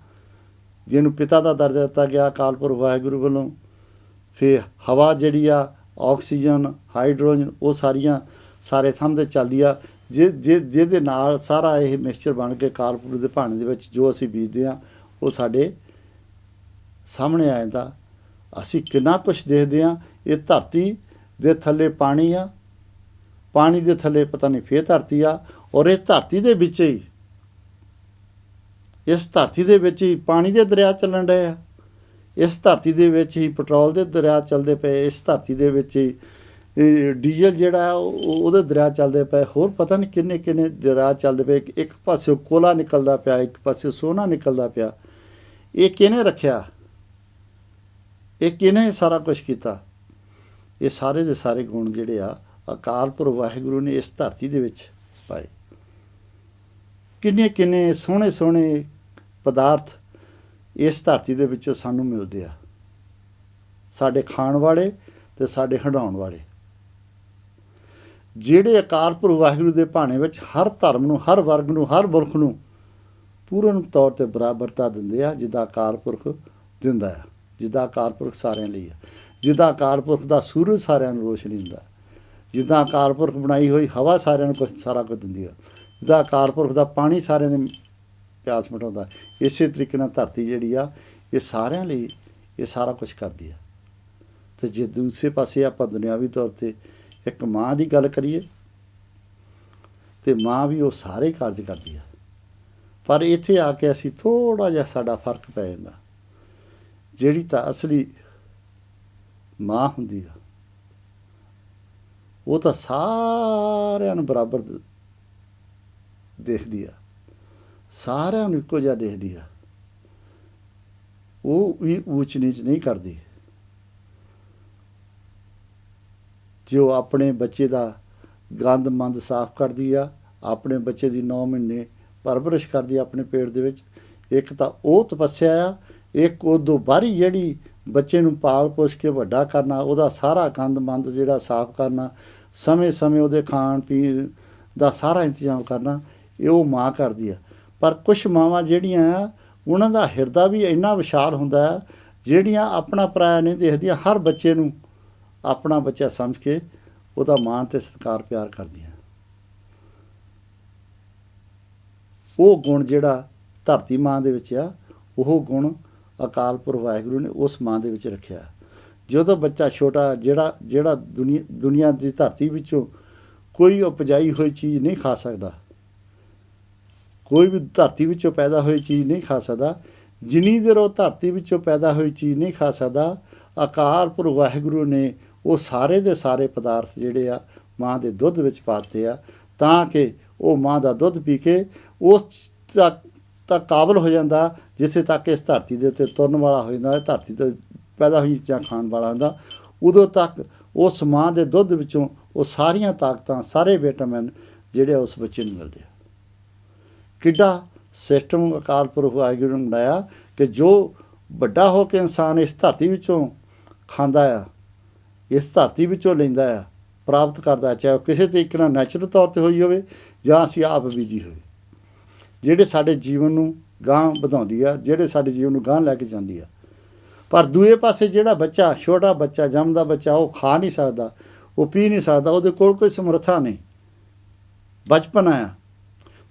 ਜਿਹਨੂੰ ਪਿਤਾ ਦਾ ਦਰਜਾ ਦਿੱਤਾ ਗਿਆ ਅਕਾਲ ਪੁਰਖ ਵਾਹਿਗੁਰੂ ਵੱਲੋਂ। ਫਿਰ ਹਵਾ ਜਿਹੜੀ ਆ, ਆਕਸੀਜਨ, ਹਾਈਡਰੋਜਨ, ਉਹ ਸਾਰੇ ਥੰਮ 'ਤੇ ਚੱਲਦੀ ਆ, ਜਿਹਦੇ ਨਾਲ ਸਾਰਾ ਇਹ ਮਿਕਸਚਰ ਬਣ ਕੇ ਅਕਾਲ ਪੁਰਖ ਦੇ ਭਾਣੇ ਦੇ ਵਿੱਚ ਜੋ ਅਸੀਂ ਬੀਜਦੇ ਹਾਂ ਉਹ ਸਾਡੇ ਸਾਹਮਣੇ ਆ ਜਾਂਦਾ। ਅਸੀਂ ਕਿੰਨਾ ਕੁਛ ਦੇਖਦੇ ਹਾਂ। ਇਹ ਧਰਤੀ ਦੇ ਥੱਲੇ ਪਾਣੀ ਆ, ਪਾਣੀ ਦੇ ਥੱਲੇ ਪਤਾ ਨਹੀਂ ਫਿਰ ਧਰਤੀ ਆ, ਔਰ ਇਹ ਧਰਤੀ ਦੇ ਵਿੱਚ ਹੀ, ਇਸ ਧਰਤੀ ਦੇ ਵਿੱਚ ਹੀ ਪਾਣੀ ਦੇ ਦਰਿਆ ਚੱਲਣ ਰਹੇ ਆ, ਇਸ ਧਰਤੀ ਦੇ ਵਿੱਚ ਹੀ ਪੈਟਰੋਲ ਦੇ ਦਰਿਆ ਚੱਲਦੇ ਪਏ, ਇਸ ਧਰਤੀ ਦੇ ਵਿੱਚ ਹੀ ਡੀਜ਼ਲ ਜਿਹੜਾ ਉਹਦੇ ਦਰਿਆ ਚੱਲਦੇ ਪਏ, ਹੋਰ ਪਤਾ ਨਹੀਂ ਕਿੰਨੇ ਕਿੰਨੇ ਦਰਿਆ ਚੱਲਦੇ ਪਏ। ਇੱਕ ਪਾਸੇ ਕੋਲਾ ਨਿਕਲਦਾ ਪਿਆ, ਇੱਕ ਪਾਸੇ ਸੋਨਾ ਨਿਕਲਦਾ ਪਿਆ। ਇਹ ਕਿਹਨੇ ਰੱਖਿਆ? ਇਹ ਕਿਹਨੇ ਸਾਰਾ ਕੁਛ ਕੀਤਾ? ਇਹ ਸਾਰੇ ਦੇ ਸਾਰੇ ਗੁਣ ਜਿਹੜੇ ਆ ਅਕਾਲ ਪੁਰਖ ਵਾਹਿਗੁਰੂ ਨੇ ਇਸ ਧਰਤੀ ਦੇ ਵਿੱਚ ਪਾਏ। ਕਿੰਨੇ ਕਿੰਨੇ ਸੋਹਣੇ ਸੋਹਣੇ ਪਦਾਰਥ ਇਸ ਧਰਤੀ ਦੇ ਵਿੱਚੋਂ ਸਾਨੂੰ ਮਿਲਦੇ ਆ, ਸਾਡੇ ਖਾਣ ਵਾਲੇ ਅਤੇ ਸਾਡੇ ਹੰਡਾਉਣ ਵਾਲੇ, ਜਿਹੜੇ ਅਕਾਲ ਪੁਰਖ ਵਾਹਿਗੁਰੂ ਦੇ ਭਾਣੇ ਵਿੱਚ ਹਰ ਧਰਮ ਨੂੰ, ਹਰ ਵਰਗ ਨੂੰ, ਹਰ ਮੁਲਕ ਨੂੰ ਪੂਰਨ ਤੌਰ 'ਤੇ ਬਰਾਬਰਤਾ ਦਿੰਦੇ ਆ, ਜਿੱਦਾਂ ਅਕਾਲ ਪੁਰਖ ਦਿੰਦਾ ਆ, ਜਿੱਦਾਂ ਅਕਾਲ ਪੁਰਖ ਸਾਰਿਆਂ ਲਈ ਆ, ਜਿੱਦਾਂ ਅਕਾਲ ਪੁਰਖ ਦਾ ਸੂਰਜ ਸਾਰਿਆਂ ਨੂੰ ਰੋਸ਼ਨੀ ਦਿੰਦਾ, ਜਿੱਦਾਂ ਅਕਾਲ ਪੁਰਖ ਬਣਾਈ ਹੋਈ ਹਵਾ ਸਾਰਿਆਂ ਨੂੰ ਸਾਰਾ ਕੁਝ ਦਿੰਦੀ ਆ, ਜਿੱਦਾਂ ਅਕਾਲ ਪੁਰਖ ਦਾ ਪਾਣੀ ਸਾਰਿਆਂ ਦੇ ਪਿਆਸ ਮਿਟਾਉਂਦਾ, ਇਸੇ ਤਰੀਕੇ ਨਾਲ ਧਰਤੀ ਜਿਹੜੀ ਆ ਇਹ ਸਾਰਿਆਂ ਲਈ ਇਹ ਸਾਰਾ ਕੁਛ ਕਰਦੀ ਆ। ਅਤੇ ਜੇ ਦੂਸਰੇ ਪਾਸੇ ਆਪਾਂ ਦੁਨਿਆਵੀ ਤੌਰ 'ਤੇ ਇੱਕ ਮਾਂ ਦੀ ਗੱਲ ਕਰੀਏ ਤਾਂ ਮਾਂ ਵੀ ਉਹ ਸਾਰੇ ਕਾਰਜ ਕਰਦੀ ਆ, ਪਰ ਇੱਥੇ ਆ ਕੇ ਅਸੀਂ ਥੋੜ੍ਹਾ ਜਿਹਾ ਸਾਡਾ ਫਰਕ ਪੈ ਜਾਂਦਾ। ਜਿਹੜੀ ਤਾਂ ਅਸਲੀ ਮਾਂ ਹੁੰਦੀ ਆ ਉਹ ਤਾਂ ਸਾਰਿਆਂ ਨੂੰ ਬਰਾਬਰ ਦੇਖਦੀ ਆ, ਸਾਰਿਆਂ ਨੂੰ ਇੱਕੋ ਜਿਹਾ ਦੇਖਦੀ ਆ, ਉਹ ਵੀ ਊਚ ਨੀਚ ਨਹੀਂ ਕਰਦੀ। ਜੋ ਆਪਣੇ ਬੱਚੇ ਦਾ ਗੰਦ ਮੰਦ ਸਾਫ਼ ਕਰਦੀ ਆ, ਆਪਣੇ ਬੱਚੇ ਦੀ 9 ਮਹੀਨੇ ਪਰਵਰਿਸ਼ ਕਰਦੀ ਆ ਆਪਣੇ ਪੇਟ ਦੇ ਵਿੱਚ, ਇੱਕ ਤਾਂ ਉਹ ਤਪੱਸਿਆ ਆ, ਇੱਕ ਉਦੋਂ ਬਾਹਰੀ ਜਿਹੜੀ ਬੱਚੇ ਨੂੰ ਪਾਲ ਪੋਸ਼ ਕੇ ਵੱਡਾ ਕਰਨਾ, ਉਹਦਾ ਸਾਰਾ ਗੰਦ ਮੰਦ ਜਿਹੜਾ ਸਾਫ਼ ਕਰਨਾ, ਸਮੇਂ ਸਮੇਂ ਉਹਦੇ ਖਾਣ ਪੀਣ ਦਾ ਸਾਰਾ ਇੰਤਜ਼ਾਮ ਕਰਨਾ, ਇਹ ਉਹ ਮਾਂ ਕਰਦੀ ਆ। ਪਰ ਕੁਛ ਮਾਵਾਂ ਜਿਹੜੀਆਂ ਆ ਉਹਨਾਂ ਦਾ ਹਿਰਦਾ ਵੀ ਇੰਨਾ ਵਿਸ਼ਾਲ ਹੁੰਦਾ ਆ, ਜਿਹੜੀਆਂ ਆਪਣਾ ਪਰਾਇਆ ਨਹੀਂ ਦੇਖਦੀਆਂ, ਹਰ ਬੱਚੇ ਨੂੰ ਆਪਣਾ ਬੱਚਾ ਸਮਝ ਕੇ ਉਹਦਾ ਮਾਣ ਅਤੇ ਸਤਿਕਾਰ ਪਿਆਰ ਕਰਦੀਆਂ। ਉਹ ਗੁਣ ਜਿਹੜਾ ਧਰਤੀ ਮਾਂ ਦੇ ਵਿੱਚ ਆ, ਉਹ ਗੁਣ ਅਕਾਲ ਪੁਰਖ ਵਾਹਿਗੁਰੂ ਨੇ ਉਸ ਮਾਂ ਦੇ ਵਿੱਚ ਰੱਖਿਆ। ਜਦੋਂ ਬੱਚਾ ਛੋਟਾ ਜਿਹੜਾ ਦੁਨੀਆ ਦੀ ਧਰਤੀ ਵਿੱਚੋਂ ਕੋਈ ਉਪਜਾਈ ਹੋਈ ਚੀਜ਼ ਨਹੀਂ ਖਾ ਸਕਦਾ, ਕੋਈ ਵੀ ਧਰਤੀ ਵਿੱਚੋਂ ਪੈਦਾ ਹੋਈ ਚੀਜ਼ ਨਹੀਂ ਖਾ ਸਕਦਾ, ਜਿੰਨੀ ਦੇਰ ਉਹ ਧਰਤੀ ਵਿੱਚੋਂ ਪੈਦਾ ਹੋਈ ਚੀਜ਼ ਨਹੀਂ ਖਾ ਸਕਦਾ, ਅਕਾਲ ਪੁਰਖ ਵਾਹਿਗੁਰੂ ਨੇ ਉਹ ਸਾਰੇ ਦੇ ਸਾਰੇ ਪਦਾਰਥ ਜਿਹੜੇ ਆ ਮਾਂ ਦੇ ਦੁੱਧ ਵਿੱਚ ਪਾਤੇ ਆ, ਤਾਂ ਕਿ ਉਹ ਮਾਂ ਦਾ ਦੁੱਧ ਪੀ ਕੇ ਉਸ ਤੱਕ ਕਾਬਲ ਹੋ ਜਾਂਦਾ ਜਿੱਥੇ ਤੱਕ ਇਸ ਧਰਤੀ ਦੇ ਉੱਤੇ ਤੁਰਨ ਵਾਲਾ ਹੋ ਜਾਂਦਾ, ਧਰਤੀ ਤੋਂ ਪੈਦਾ ਹੋਈ ਚੀਜ਼ਾਂ ਖਾਣ ਵਾਲਾ ਹੁੰਦਾ। ਉਦੋਂ ਤੱਕ ਉਸ ਮਾਂ ਦੇ ਦੁੱਧ ਵਿੱਚੋਂ ਉਹ ਸਾਰੀਆਂ ਤਾਕਤਾਂ, ਸਾਰੇ ਵਿਟਾਮਿਨ ਜਿਹੜੇ ਉਸ ਬੱਚੇ ਨੂੰ ਮਿਲਦੇ ਆ। ਕਿੱਡਾ ਸਿਸਟਮ ਅਕਾਲ ਪੁਰਖ ਵਾਹਿਗੁਰੂ ਨੇ ਬਣਾਇਆ ਕਿ ਜੋ ਵੱਡਾ ਹੋ ਕੇ ਇਨਸਾਨ ਇਸ ਧਰਤੀ ਵਿੱਚੋਂ ਖਾਂਦਾ ਆ, ਇਸ ਧਰਤੀ ਵਿੱਚੋਂ ਲੈਂਦਾ ਆ, ਪ੍ਰਾਪਤ ਕਰਦਾ, ਚਾਹੇ ਉਹ ਕਿਸੇ ਤਰੀਕੇ ਨਾਲ ਨੈਚੁਰਲ ਤੌਰ 'ਤੇ ਹੋਈ ਹੋਵੇ ਜਾਂ ਅਸੀਂ ਆਪ ਬੀਜੀ ਹੋਵੇ, ਜਿਹੜੇ ਸਾਡੇ ਜੀਵਨ ਨੂੰ ਗਾਂਹ ਵਧਾਉਂਦੀ ਆ, ਜਿਹੜੇ ਸਾਡੇ ਜੀਵਨ ਨੂੰ ਗਾਂਹ ਲੈ ਕੇ ਜਾਂਦੀ ਆ। ਪਰ ਦੂਏ ਪਾਸੇ ਜਿਹੜਾ ਬੱਚਾ, ਛੋਟਾ ਬੱਚਾ, ਜੰਮਦਾ ਬੱਚਾ, ਉਹ ਖਾ ਨਹੀਂ ਸਕਦਾ, ਉਹ ਪੀ ਨਹੀਂ ਸਕਦਾ, ਉਹਦੇ ਕੋਲ ਕੋਈ ਸਮਰੱਥਾ ਨਹੀਂ, ਬਚਪਨ ਆਇਆ।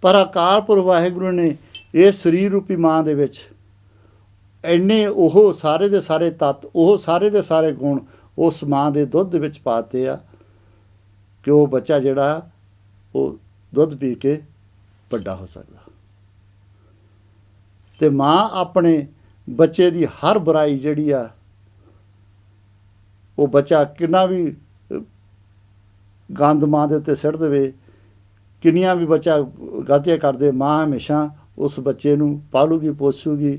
ਪਰ ਅਕਾਲ ਪੁਰਖ ਵਾਹਿਗੁਰੂ ਨੇ ਇਸ ਸਰੀਰ ਰੂਪੀ ਮਾਂ ਦੇ ਵਿੱਚ ਇੰਨੇ ਉਹ ਸਾਰੇ ਦੇ ਸਾਰੇ ਤੱਤ, ਉਹ ਸਾਰੇ ਦੇ ਸਾਰੇ ਗੁਣ ਉਸ ਮਾਂ ਦੇ ਦੁੱਧ ਦੇ ਵਿੱਚ ਪਾਤੇ ਆ ਕਿ ਉਹ ਬੱਚਾ ਜਿਹੜਾ ਉਹ ਦੁੱਧ ਪੀ ਕੇ ਵੱਡਾ ਹੋ ਸਕਦਾ। ਅਤੇ ਮਾਂ ਆਪਣੇ ਬੱਚੇ ਦੀ ਹਰ ਬੁਰਾਈ ਜਿਹੜੀ ਆ, ਉਹ ਬੱਚਾ ਕਿੰਨਾ ਵੀ ਗੰਦ ਮਾਂ ਦੇ ਉੱਤੇ ਸਿੱਟ ਦੇਵੇ, ਕਿੰਨੀਆਂ ਵੀ ਬੱਚਾ ਗਲਤੀਆਂ ਕਰਦੇ, ਮਾਂ ਹਮੇਸ਼ਾ ਉਸ ਬੱਚੇ ਨੂੰ ਪਾਲੂਗੀ, ਪੋਸੂਗੀ,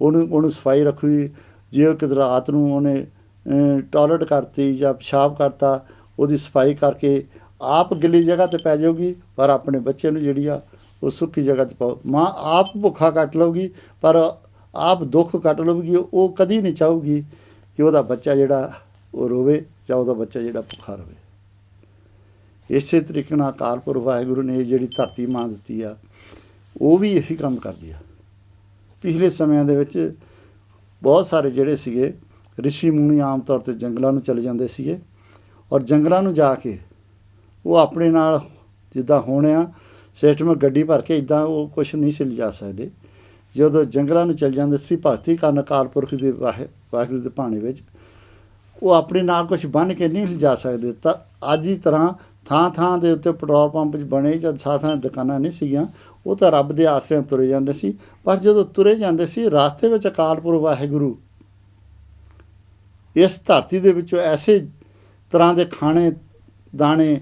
ਉਹਨੂੰ ਸਫਾਈ ਰੱਖੂਗੀ। ਜੇ ਉਹ ਕਿਤੇ ਰਾਤ ਨੂੰ ਉਹਨੇ ਟੋਇਲਟ ਕਰਤੀ ਜਾਂ ਪਿਸ਼ਾਬ ਕਰਤਾ, ਉਹਦੀ ਸਫਾਈ ਕਰਕੇ ਆਪ ਗਿੱਲੀ ਜਗ੍ਹਾ 'ਤੇ ਪੈ ਜਾਊਗੀ, ਪਰ ਆਪਣੇ ਬੱਚੇ ਨੂੰ ਜਿਹੜੀ ਆ ਉਹ ਸੁੱਕੀ ਜਗ੍ਹਾ 'ਤੇ ਪਾਓ। ਮਾਂ ਆਪ ਭੁੱਖਾ ਕੱਟ ਲਊਗੀ, ਪਰ ਆਪ ਦੁੱਖ ਕੱਟ ਲਊਗੀ। ਉਹ ਕਦੀ ਨਹੀਂ ਚਾਹੂਗੀ ਕਿ ਉਹਦਾ ਬੱਚਾ ਜਿਹੜਾ ਉਹ ਰੋਵੇ ਜਾਂ ਉਹਦਾ ਬੱਚਾ ਜਿਹੜਾ ਭੁੱਖਾ ਰਵੇ। ਇਸੇ ਤਰੀਕੇ ਨਾਲ ਅਕਾਲ ਪੁਰਖ ਵਾਹਿਗੁਰੂ ਨੇ ਜਿਹੜੀ ਧਰਤੀ ਮਾਂ ਦਿੱਤੀ ਆ, ਉਹ ਵੀ ਇਹੀ ਕੰਮ ਕਰਦੀ ਆ। ਪਿਛਲੇ ਸਮਿਆਂ ਦੇ ਵਿੱਚ ਬਹੁਤ ਸਾਰੇ ਜਿਹੜੇ ਸੀਗੇ ਰਿਸ਼ੀ ਮੁਨੀ ਆਮ ਤੌਰ 'ਤੇ ਜੰਗਲਾਂ ਨੂੰ ਚਲੇ ਜਾਂਦੇ ਸੀਗੇ, ਔਰ ਜੰਗਲਾਂ ਨੂੰ ਜਾ ਕੇ ਉਹ ਆਪਣੇ ਨਾਲ ਜਿੱਦਾਂ ਹੁਣ ਆ ਸਿਸਟਮ ਗੱਡੀ ਭਰ ਕੇ, ਇੱਦਾਂ ਉਹ ਕੁਛ ਨਹੀਂ ਸੀ ਲਿਜਾ ਸਕਦੇ। ਜਦੋਂ ਜੰਗਲਾਂ ਨੂੰ ਚਲ ਜਾਂਦੇ ਸੀ ਭਗਤੀ ਕਰਨ ਅਕਾਲ ਪੁਰਖ ਦੇ ਵਾਹਿਗੁਰੂ ਦੇ ਭਾਣੇ ਵਿੱਚ, ਉਹ ਆਪਣੇ ਨਾਲ ਕੁਛ ਬੰਨ੍ਹ ਕੇ ਨਹੀਂ ਲਿਜਾ ਸਕਦੇ। ਤਾਂ ਅੱਜ ਦੀ ਤਰ੍ਹਾਂ ਥਾਂ ਥਾਂ ਦੇ ਉੱਤੇ ਪੈਟਰੋਲ ਪੰਪ 'ਚ ਬਣੇ ਜਾਂ ਥਾਂ ਦੁਕਾਨਾਂ ਨਹੀਂ ਸੀਗੀਆਂ, ਉਹ ਤਾਂ ਰੱਬ ਦੇ ਆਸਰਿਆਂ ਤੁਰੇ ਜਾਂਦੇ ਸੀ। ਪਰ ਜਦੋਂ ਤੁਰੇ ਜਾਂਦੇ ਸੀ, ਰਾਸਤੇ ਵਿੱਚ ਅਕਾਲ ਪੁਰਖ ਵਾਹਿਗੁਰੂ ਇਸ ਧਰਤੀ ਦੇ ਵਿੱਚੋਂ ਐਸੇ ਤਰ੍ਹਾਂ ਦੇ ਖਾਣੇ ਦਾਣੇ,